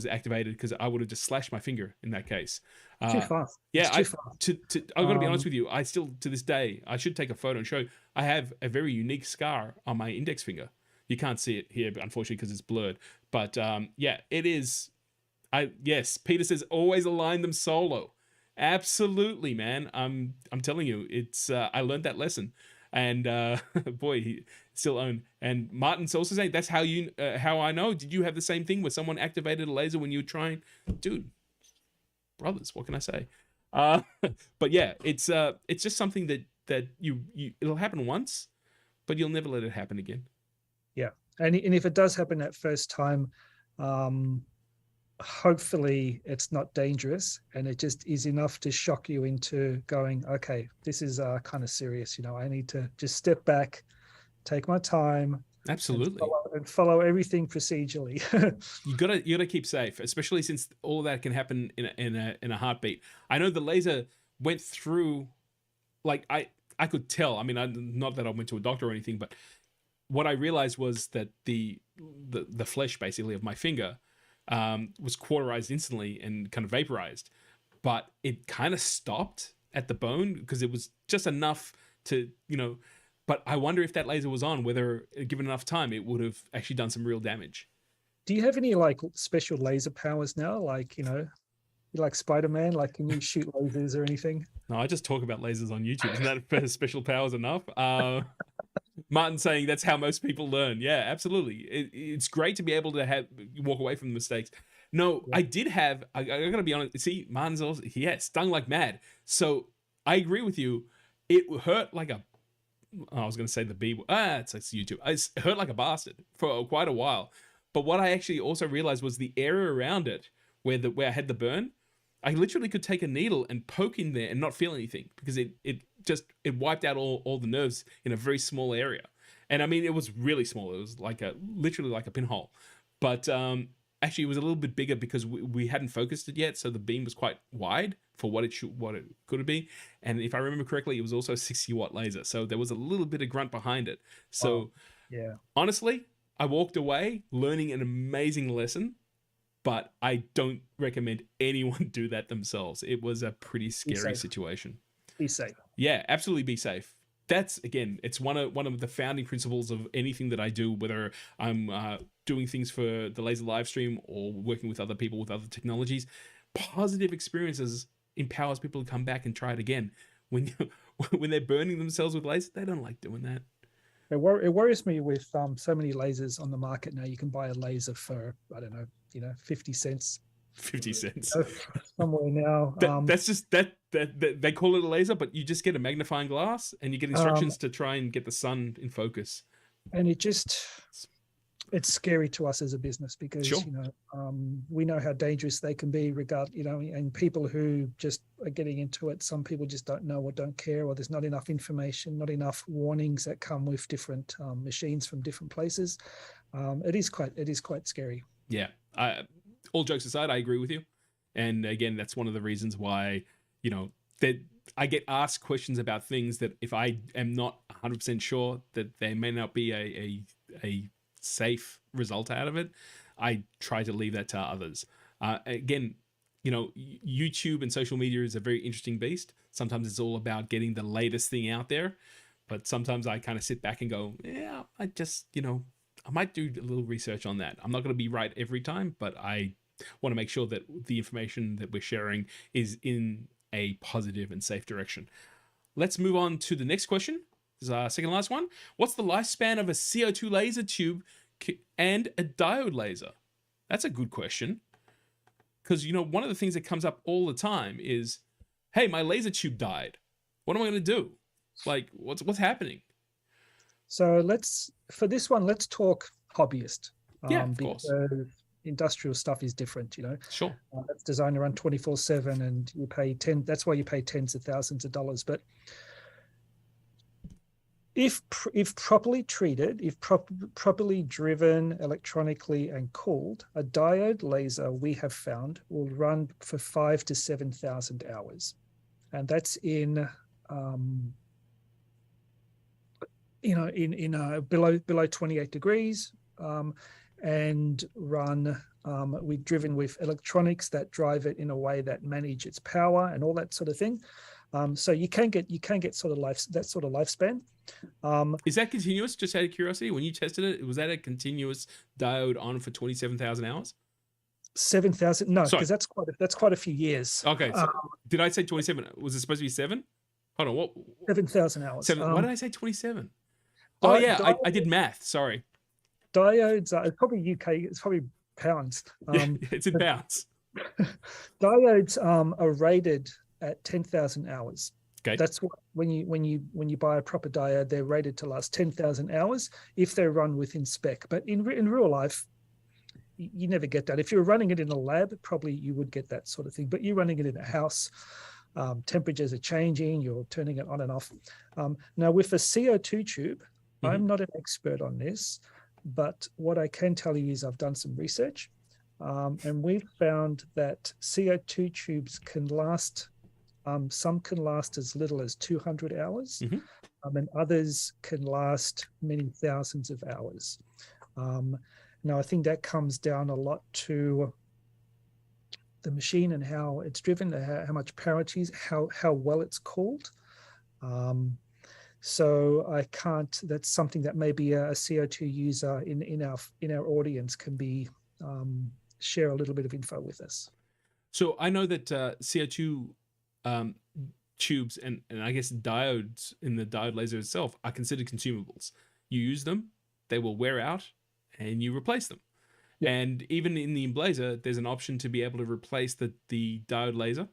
activated, because I would have just slashed my finger in that case. Too fast. Yeah, I've got to be honest with you. I still, to this day, I should take a photo and show you, I have a very unique scar on my index finger. You can't see it here, unfortunately, because it's blurred. But it is. Yes, Peter says always align them solo. Absolutely, man. I'm telling you, it's. I learned that lesson, and boy, he still owned. And Martin's also saying that's how I know. Did you have the same thing where someone activated a laser when you were trying? Dude, brothers, what can I say? But yeah, it's just something that you it'll happen once, but you'll never let it happen again. Yeah, and if it does happen that first time, hopefully it's not dangerous, and it just is enough to shock you into going, okay, this is kind of serious. I need to just step back, take my time. Absolutely. And follow everything procedurally. you gotta keep safe, especially since all of that can happen in a heartbeat. I know the laser went through, like I could tell. I mean, not that I went to a doctor or anything, but what I realized was that the flesh basically of my finger was cauterized instantly and kind of vaporized, but it kind of stopped at the bone because it was just enough to, but I wonder if that laser was on, whether given enough time, it would have actually done some real damage. Do you have any like special laser powers now? Like, You like Spider-Man? Like, can you shoot lasers or anything? No, I just talk about lasers on YouTube. Isn't that for special powers enough? Martin saying that's how most people learn. Yeah, absolutely. It's great to be able to have walk away from the mistakes. No, Yeah. I did have. I gotta be honest. See, Martin's also stung like mad. So I agree with you. It hurt like a. I was gonna say the B. It's YouTube. It hurt like a bastard for quite a while. But what I actually also realized was the area around it where I had the burn. I literally could take a needle and poke in there and not feel anything because it wiped out all the nerves in a very small area. And I mean, it was really small. It was like literally like a pinhole. But actually, it was a little bit bigger because we hadn't focused it yet. So the beam was quite wide for what it could be. And if I remember correctly, it was also a 60-watt laser. So there was a little bit of grunt behind it. So yeah, honestly, I walked away learning an amazing lesson. But I don't recommend anyone do that themselves. It was a pretty scary situation. Be safe. Yeah, absolutely be safe. That's, again, it's one of the founding principles of anything that I do, whether I'm doing things for the Laser Livestream or working with other people with other technologies. Positive experiences empowers people to come back and try it again. When they're burning themselves with lasers, they don't like doing that. It worries me with so many lasers on the market now. You can buy a laser for, I don't know, 50 cents. 50 cents. Somewhere now. That's just that they call it a laser, but you just get a magnifying glass and you get instructions to try and get the sun in focus. And it's scary to us as a business because Sure. we know how dangerous they can be and people who just are getting into it, some people just don't know or don't care, or there's not enough information, not enough warnings that come with different machines from different places. It is quite scary. Yeah. All jokes aside, I agree with you. And again, that's one of the reasons why, that I get asked questions about things that if I am not 100% sure that there may not be a safe result out of it, I try to leave that to others. Again, YouTube and social media is a very interesting beast. Sometimes it's all about getting the latest thing out there. But sometimes I kind of sit back and go, yeah, I just, I might do a little research on that. I'm not going to be right every time, but I want to make sure that the information that we're sharing is in a positive and safe direction. Let's move on to the next question. This is our second last one. What's the lifespan of a CO2 laser tube and a diode laser? That's a good question. Because, one of the things that comes up all the time is, hey, my laser tube died. What am I going to do? Like, what's happening? So for this one, let's talk hobbyist. Yeah, of course. Industrial stuff is different, Sure. That's designed around 24/7 and you pay that's why you pay tens of thousands of dollars. But if properly treated, if properly driven electronically and cooled, a diode laser we have found will run for 5,000 to 7,000 hours. And that's in below 28 degrees, and run we've driven with electronics that drive it in a way that manage its power and all that sort of thing. So you can get sort of lifespan. Is that continuous? Just out of curiosity, when you tested it, was that a continuous diode on for 27,000 hours? 7,000? No, because that's quite a few years. Okay, so did I say 27? Was it supposed to be 7? Hold on, what? 7,000 hours. 7. Why did I say 27? Oh yeah, I did math. Sorry. Diodes are probably UK. It's probably pounds. It's in pounds. Diodes are rated at 10,000 hours. Okay. That's what when you buy a proper diode, they're rated to last 10,000 hours if they run within spec. But in real life, you never get that. If you're running it in a lab, probably you would get that sort of thing. But you're running it in a house, temperatures are changing. You're turning it on and off. Now with a CO2 tube, I'm not an expert on this, but what I can tell you is I've done some research, and we've found that CO2 tubes can last. Some can last as little as 200 hours, and others can last many thousands of hours. Now, I think that comes down a lot to the machine and how it's driven, how much power it is, how well it's cooled. So I can't. That's something that maybe a CO2 user in our audience can be share a little bit of info with us. So I know that CO2 um, tubes and I guess diodes in the diode laser itself are considered consumables. You use them, they will wear out, and you replace them. Yep. And even in the Emblazer, there's an option to be able to replace the diode laser.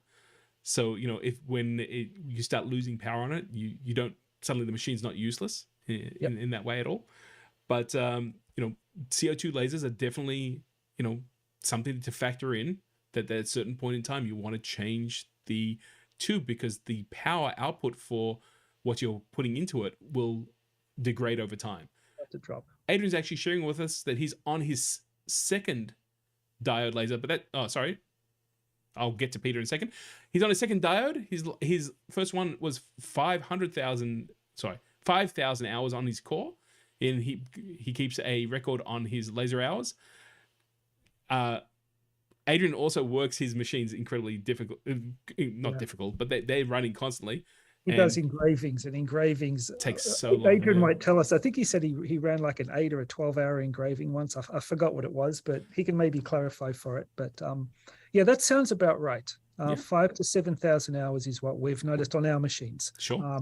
So, you know, if when you start losing power on it, you don't, suddenly the machine's not useless in that way at all. But, you know, CO2 lasers are definitely, you know, something to factor in, that at a certain point in time, you want to change the tube because the power output for what you're putting into it will degrade over time. To drop. Adrian's actually sharing with us that he's on his second diode laser, but that, oh, sorry, I'll get to Peter in a second. He's on his second diode. His first one was 5,000 hours on his core, and he keeps a record on his laser hours. Adrian also works his machines incredibly difficult, difficult, but they're running constantly. He does engravings, and engravings takes so long. Adrian might tell us. I think he said he ran like an 8 or a 12-hour engraving once. I forgot what it was, but he can maybe clarify for it. But yeah, that sounds about right. 5,000 to 7,000 hours is what we've noticed on our machines. Sure.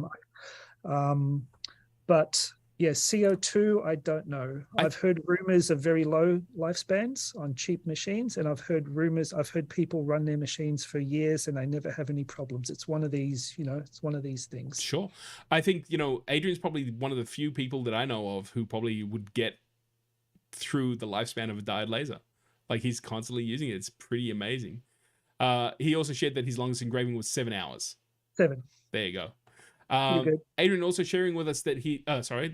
But yeah, CO2, I don't know. I've heard rumors of very low lifespans on cheap machines, and I've heard people run their machines for years and they never have any problems. It's one of these, you know, it's one of these things. Sure. I think, you know, Adrian's probably one of the few people that I know of who probably would get through the lifespan of a diode laser. Like, he's constantly using it. It's pretty amazing. He also shared that his longest engraving was 7 hours. 7. There you go. Adrian also sharing with us that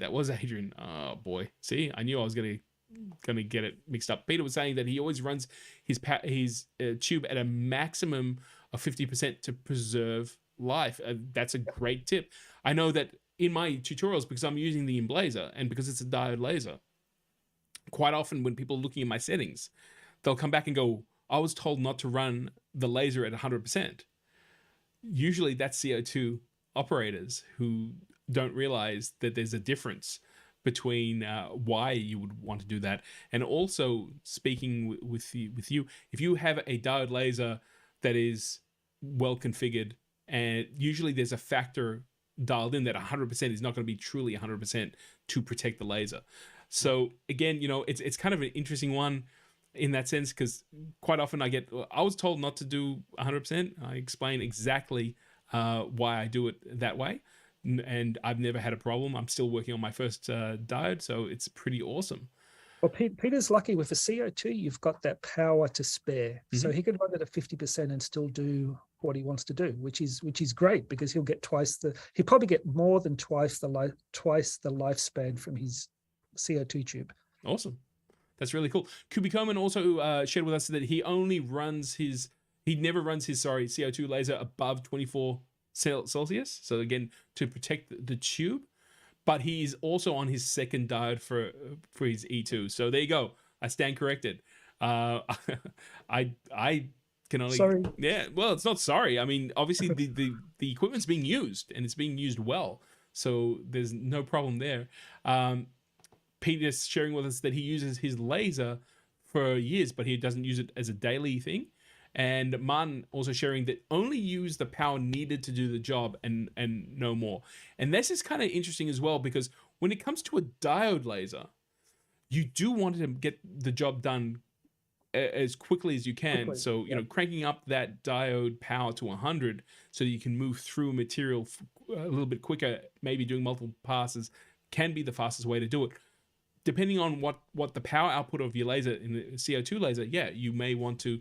that was Adrian. Oh boy, see, I knew I was gonna get it mixed up. Peter was saying that he always runs his tube at a maximum of 50% to preserve life. That's a great tip. I know that in my tutorials, because I'm using the Emblazer and because it's a diode laser, quite often when people are looking at my settings, they'll come back and go, I was told not to run the laser at 100%. Usually that's CO2 operators who don't realize that there's a difference between why you would want to do that. And also, speaking with you, if you have a diode laser that is well configured, and usually there's a factor dialed in that 100% is not going to be truly 100% to protect the laser. So again, you know, it's kind of an interesting one in that sense, because quite often I was told not to do 100%. I explain exactly why I do it that way, and I've never had a problem. I'm still working on my first diode, so it's pretty awesome. Well, Peter's lucky with the CO2. You've got that power to spare, so he could run it at 50% and still do what he wants to do, which is great, because he'll probably get more than twice the lifespan from his CO2 tube. Awesome, that's really cool. Kubikoman also shared with us that he never runs his CO2 laser above 24 Celsius. So again, to protect the tube, but he's also on his second diode for his E2. So there you go. I stand corrected. I can only, sorry. Yeah, well, it's not sorry. I mean, obviously the equipment's being used, and it's being used well. So there's no problem there. Peter's sharing with us that he uses his laser for years, but he doesn't use it as a daily thing. And Martin also sharing that only use the power needed to do the job and no more. And this is kind of interesting as well, because when it comes to a diode laser, you do want to get the job done as quickly as you can. So, you know, cranking up that diode power to 100 so that you can move through material a little bit quicker, maybe doing multiple passes, can be the fastest way to do it. Depending on what the power output of your laser in the CO2 laser, yeah, you may want to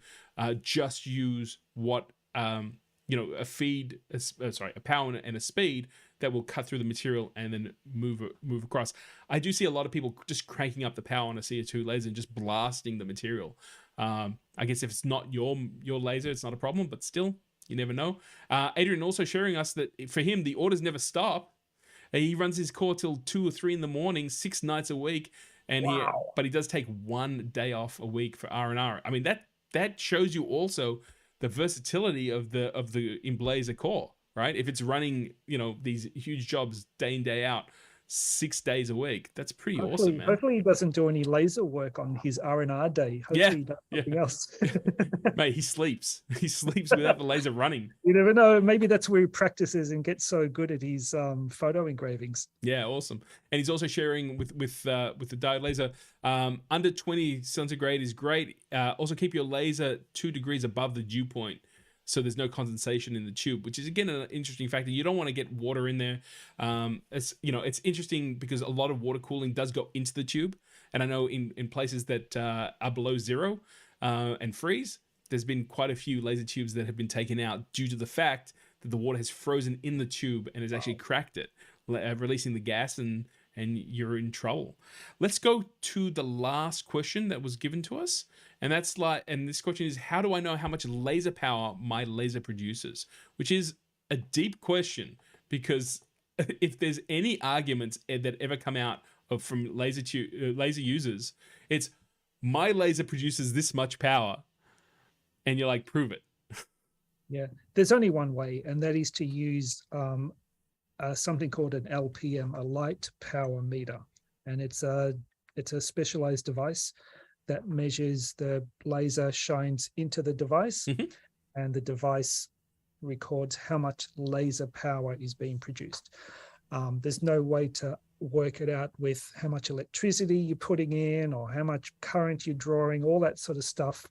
just use what you know, a power and a speed that will cut through the material and then move across. I do see a lot of people just cranking up the power on a CO2 laser and just blasting the material. I guess if it's not your laser, it's not a problem, but still, you never know. Adrian also sharing us that for him, the orders never stop. He runs his core till 2 or 3 in the morning, 6 nights a week, and but he does take 1 day off a week for R&R. I mean, that shows you also the versatility of the Emblazer core, right? If it's running, you know, these huge jobs day in, day out, 6 days a week. That's pretty awesome, Hopefully, man. hopefully he doesn't do any laser work on his R&R day. Hopefully he does something else. Mate, he sleeps. He sleeps without the laser running. You never know. Maybe that's where he practices and gets so good at his photo engravings. Yeah, awesome. And he's also sharing with the diode laser. Under 20 centigrade is great. Also keep your laser 2 degrees above the dew point, so there's no condensation in the tube, which is again an interesting factor. You don't want to get water in there. It's interesting because a lot of water cooling does go into the tube, and I know in places that are below zero and freeze, there's been quite a few laser tubes that have been taken out due to the fact that the water has frozen in the tube and has actually cracked it, releasing the gas, and you're in trouble. Let's go to the last question that was given to us. And this question is, how do I know how much laser power my laser produces? Which is a deep question, because if there's any arguments that ever come out from laser users, it's my laser produces this much power, and you're like, prove it. Yeah, there's only one way, and that is to use something called an LPM, a light power meter, and it's a specialized device that measures the laser shines into the device, and the device records how much laser power is being produced. There's no way to work it out with how much electricity you're putting in or how much current you're drawing. All that sort of stuff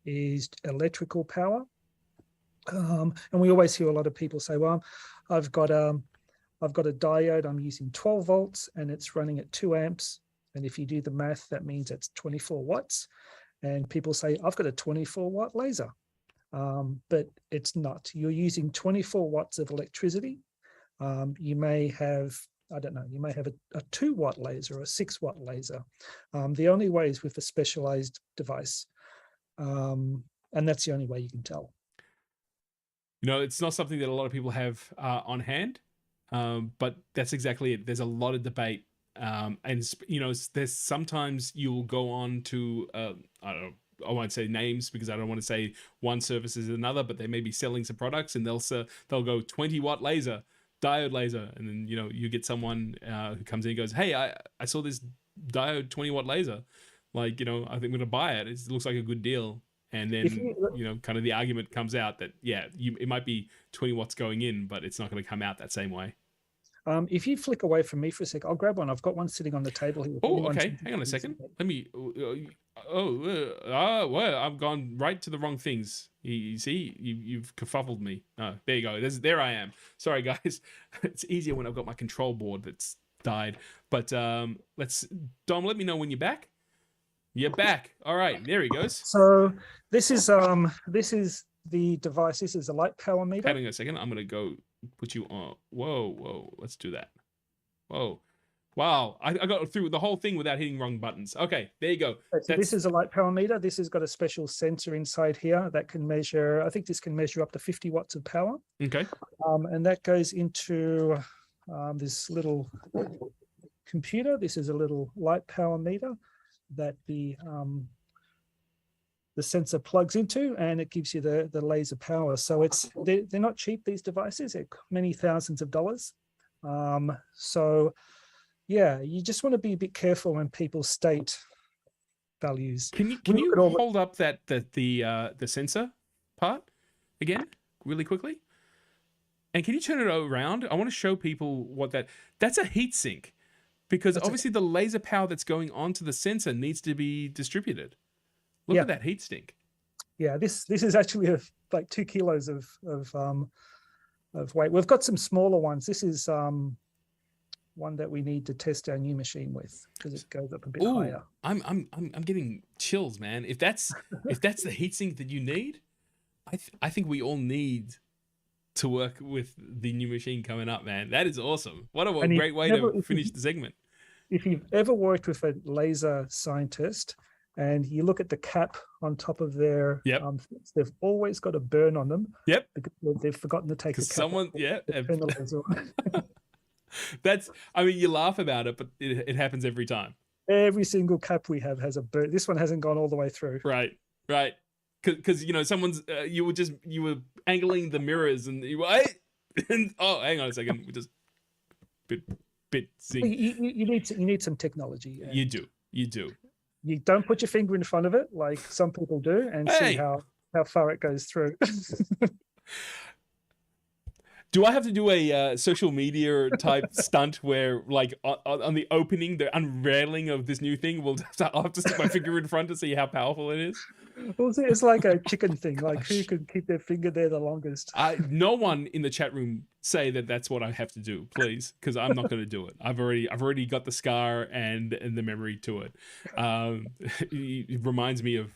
is electrical power. And we always hear a lot of people say, well, I've got a diode, I'm using 12 volts and it's running at 2 amps. And if you do the math, that means it's 24 watts. And people say, I've got a 24 watt laser. But it's not. You're using 24 watts of electricity. You may have, I don't know, you may have a 2 watt laser or a 6 watt laser. The only way is with a specialized device. And that's the only way you can tell. It's not something that a lot of people have on hand, but that's exactly it. There's a lot of debate. And there's sometimes you'll go on to I won't say names because I don't want to say one service is another, but they may be selling some products and they'll go 20 watt laser, diode laser, and then you get someone who comes in and goes, hey, I saw this diode 20 watt laser, I think I'm gonna buy it. It looks like a good deal. And then kind of the argument comes out that it might be 20 watts going in, but it's not going to come out that same way. If you flick away from me for a sec, I'll grab one. I've got one sitting on the table here. Oh, okay. Hang on a second. Let me. Well, I've gone right to the wrong things. You see, you've kerfuffled me. Oh, there you go. There I am. Sorry, guys. It's easier when I've got my control board that's died. But Dom, let me know when you're back. You're back. All right, there he goes. So this is the device. This is a light power meter. Hang on a second. I'm gonna go put you on. Whoa. Let's do that. Whoa. Wow. I got through the whole thing without hitting wrong buttons. Okay, there you go. So this is a light power meter. This has got a special sensor inside here that can measure, I think this can measure up to 50 watts of power. Okay. And that goes into this little computer. This is a little light power meter that the sensor plugs into, and it gives you the laser power. So they're not cheap, these devices. They're many thousands of dollars. So yeah, you just want to be a bit careful when people state values. Can you hold up the sensor part again really quickly? And can you turn it around? I want to show people that's a heat sink. Because obviously the laser power that's going onto the sensor needs to be distributed. Look at that heat sink. Yeah, this is actually like 2 kilos of weight. We've got some smaller ones. This is one that we need to test our new machine with because it goes up a bit higher. I'm getting chills, man. If that's the heat sink that you need, I think we all need to work with the new machine coming up, man. That is awesome. What a great way to finish the segment. If you've ever worked with a laser scientist and you look at the cap on top of their they've always got a burn on them. Yep. Because they've forgotten to take the cap someone off. That's, you laugh about it, but it happens every time. Every single cap we have has a burn. This one hasn't gone all the way through. Right. Because someone's you were angling the mirrors and you were, and hang on a second, we just bit You, zing. you need some technology. You do. You do. You don't put your finger in front of it like some people do, and see Hey, how far it goes through. do I have to do a social media type stunt where, like, on the opening, the unveiling of this new thing, I'll have to stick my finger in front to see how powerful it is? Well, it's like a chicken thing, like who Gosh. can keep their finger there the longest. No one in the chat room say that that's what I have to do, please, because I'm not going to do it. I've already got the scar and the memory to it. It reminds me of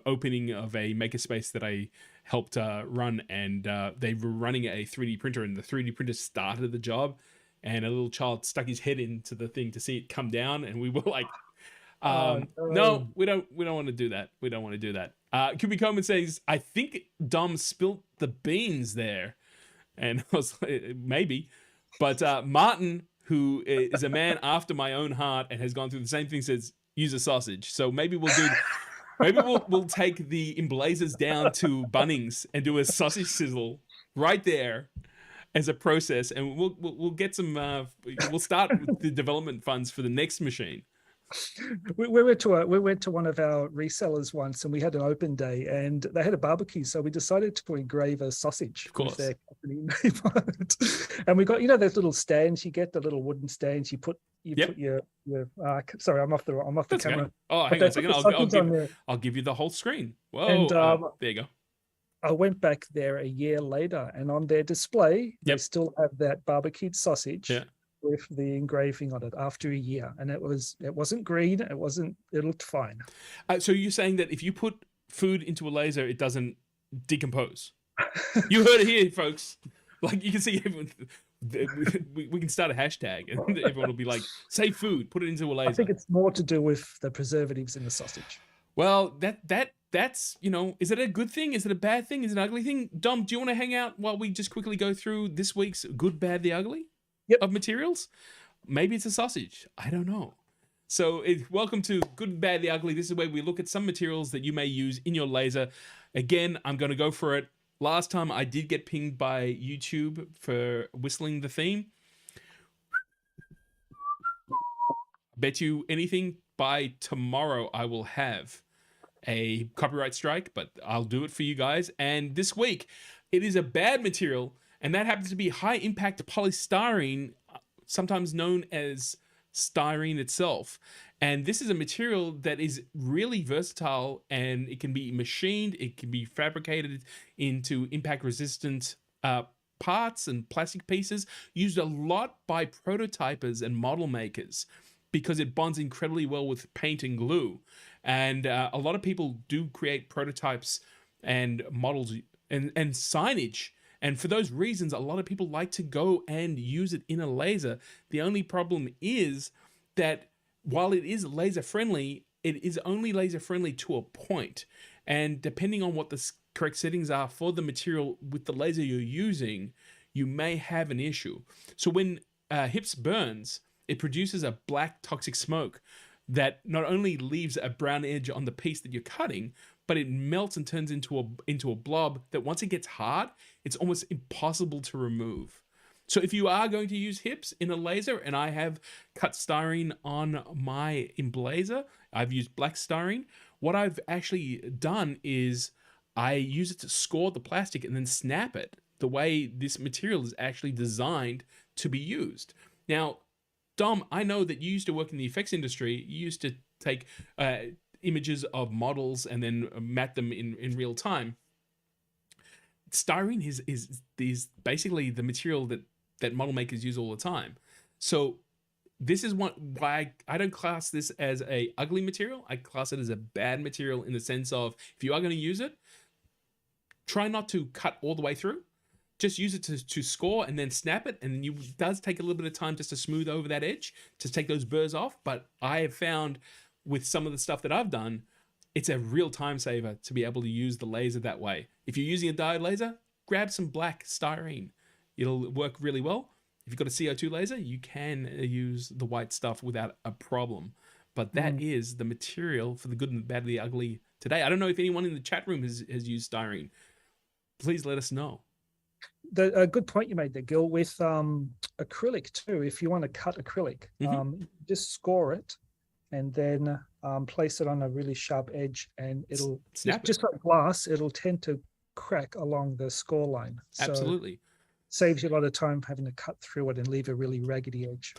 opening of a makerspace that I helped run, and they were running a 3D printer, and the 3D printer started the job, and a little child stuck his head into the thing to see it come down, and we were like, no, we don't want to do that. We don't want to do that. Kubi Coleman says, I think Dom spilt the beans there. And I was like, maybe. But Martin, who is a man after my own heart and has gone through the same thing, says, use a sausage. So maybe we'll take the emblazers down to Bunnings and do a sausage sizzle right there as a process. And we'll get some, we'll start with the development funds for the next machine. We went to one of our resellers once, and we had an open day, and they had a barbecue, so we decided to engrave a sausage with their company name on it. And we got, those little stands you get, the little wooden stands you put your sorry, I'm off the camera. Okay. Oh, hang on a second. I'll give you the whole screen. Whoa. And there you go. I went back there a year later, and on their display, they still have that barbecued sausage. Yeah. With the engraving on it after a year, and it wasn't green, it looked fine. So you're saying that if you put food into a laser, it doesn't decompose? You heard it here, folks. Like, you can see everyone, we can start a hashtag and everyone will be like, save food, put it into a laser. I think it's more to do with the preservatives in the sausage. Well, that's is it a good thing? Is it a bad thing? Is it an ugly thing? Dom, do you want to hang out while we just quickly go through this week's good, bad, the ugly? Of materials? Maybe it's a sausage. I don't know. So welcome to Good, Bad, the Ugly. This is where we look at some materials that you may use in your laser. Again, I'm going to go for it. Last time I did get pinged by YouTube for whistling the theme. Bet you anything by tomorrow I will have a copyright strike, but I'll do it for you guys. And this week, it is a bad material, and that happens to be high impact polystyrene, sometimes known as styrene itself. And this is a material that is really versatile, and it can be machined, it can be fabricated into impact resistant parts and plastic pieces, used a lot by prototypers and model makers because it bonds incredibly well with paint and glue. And a lot of people do create prototypes and models and signage. And for those reasons, a lot of people like to go and use it in a laser. The only problem is that while it is laser friendly, it is only laser friendly to a point. And depending on what the correct settings are for the material with the laser you're using, you may have an issue. So when HIPS burns, it produces a black toxic smoke that not only leaves a brown edge on the piece that you're cutting, but it melts and turns into a blob that once it gets hard, it's almost impossible to remove. So if you are going to use HIPS in a laser, and I have cut styrene on my emblazer, I've used black styrene, what I've actually done is I use it to score the plastic and then snap it the way this material is actually designed to be used. Now, Dom, I know that you used to work in the effects industry. You used to take images of models and then mat them in real time. Styrene is basically the material that model makers use all the time. So this is why I don't class this as a ugly material. I class it as a bad material in the sense of, if you are going to use it, try not to cut all the way through. Just use it to score and then snap it. And then it does take a little bit of time just to smooth over that edge, to take those burrs off. But I have found with some of the stuff that I've done, it's a real time saver to be able to use the laser that way. If you're using a diode laser, grab some black styrene. It'll work really well. If you've got a CO2 laser, you can use the white stuff without a problem. But that is the material for the good and the bad and the ugly today. I don't know if anyone in the chat room has used styrene. Please let us know. A good point you made there, Gil, with acrylic too. If you want to cut acrylic, just score it and then place it on a really sharp edge, and it'll just like glass, it'll tend to crack along the score line. So Absolutely. Saves you a lot of time having to cut through it and leave a really raggedy edge.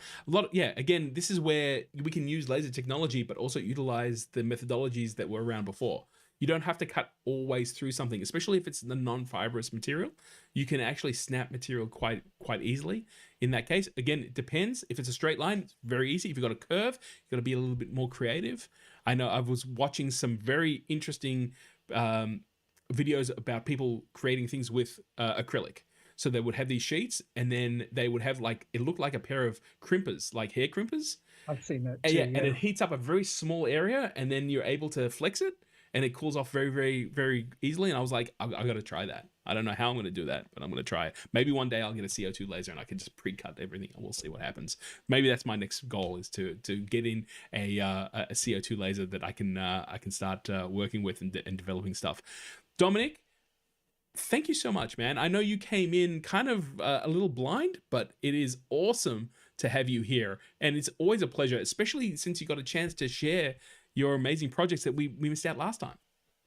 Again, this is where we can use laser technology, but also utilize the methodologies that were around before. You don't have to cut always through something, especially if it's the non-fibrous material. You can actually snap material quite easily. In that case, again, it depends. If it's a straight line, it's very easy. If you've got a curve, you've got to be a little bit more creative. I know I was watching some very interesting videos about people creating things with acrylic. So they would have these sheets, and then they would have it looked like a pair of crimpers, like hair crimpers. I've seen that too. Yeah, and it heats up a very small area, and then you're able to flex it, and it cools off very, very, very easily. And I was like, I got to try that. I don't know how I'm going to do that, but I'm going to try it. Maybe one day I'll get a CO2 laser and I can just pre-cut everything, and we'll see what happens. Maybe that's my next goal, is to get in a CO2 laser that I can start working with and developing stuff. Dominic, thank you so much, man. I know you came in kind of a little blind, but it is awesome to have you here. And it's always a pleasure, especially since you got a chance to share your amazing projects that we missed out last time.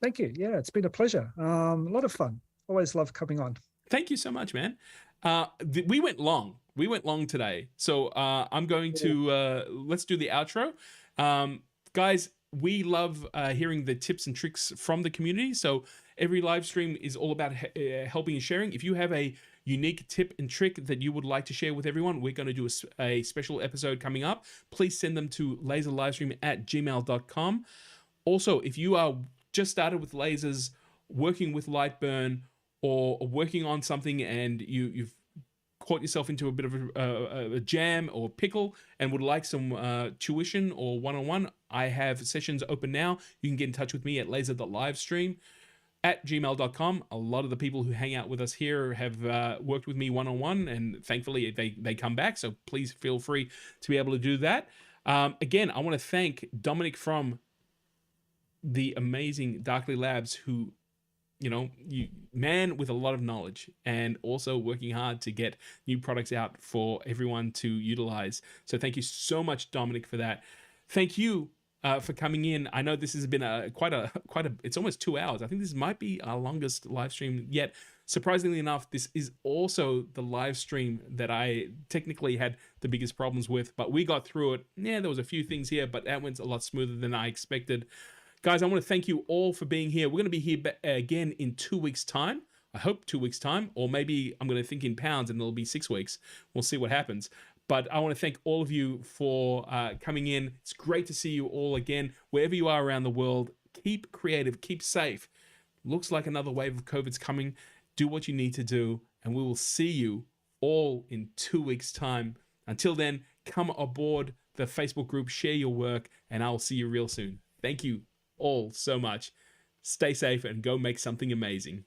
Thank you. Yeah, it's been a pleasure. A lot of fun. Always love coming on. Thank you so much, man. We went long. We went long today. So I'm going to, let's do the outro. Guys, we love hearing the tips and tricks from the community. So every live stream is all about helping and sharing. If you have a unique tip and trick that you would like to share with everyone, we're going to do a special episode coming up. Please send them to laserlivestream@gmail.com. Also, if you are just started with lasers, working with light burn, or working on something and you've caught yourself into a bit of a jam or pickle and would like some tuition or one-on-one, I have sessions open now. You can get in touch with me at laser.livestream@gmail.com. A lot of the people who hang out with us here have worked with me one-on-one, and thankfully they come back. So please feel free to be able to do that. Again, I want to thank Dominic from the amazing Darkly Labs, who, man with a lot of knowledge and also working hard to get new products out for everyone to utilize. So thank you so much, Dominic, for that. Thank you for coming in. I know this has been quite a it's almost 2 hours. I think this might be our longest live stream yet. Surprisingly enough, this is also the live stream that I technically had the biggest problems with, but we got through it. Yeah, there was a few things here, but that went a lot smoother than I expected. Guys, I want to thank you all for being here. We're going to be here again in 2 weeks' time. I hope 2 weeks' time, or maybe I'm going to think in pounds and it'll be 6 weeks. We'll see what happens. But I want to thank all of you for coming in. It's great to see you all again. Wherever you are around the world, keep creative, keep safe. Looks like another wave of COVID's coming. Do what you need to do, and we will see you all in 2 weeks' time. Until then, come aboard the Facebook group, share your work, and I'll see you real soon. Thank you all so much. Stay safe and go make something amazing.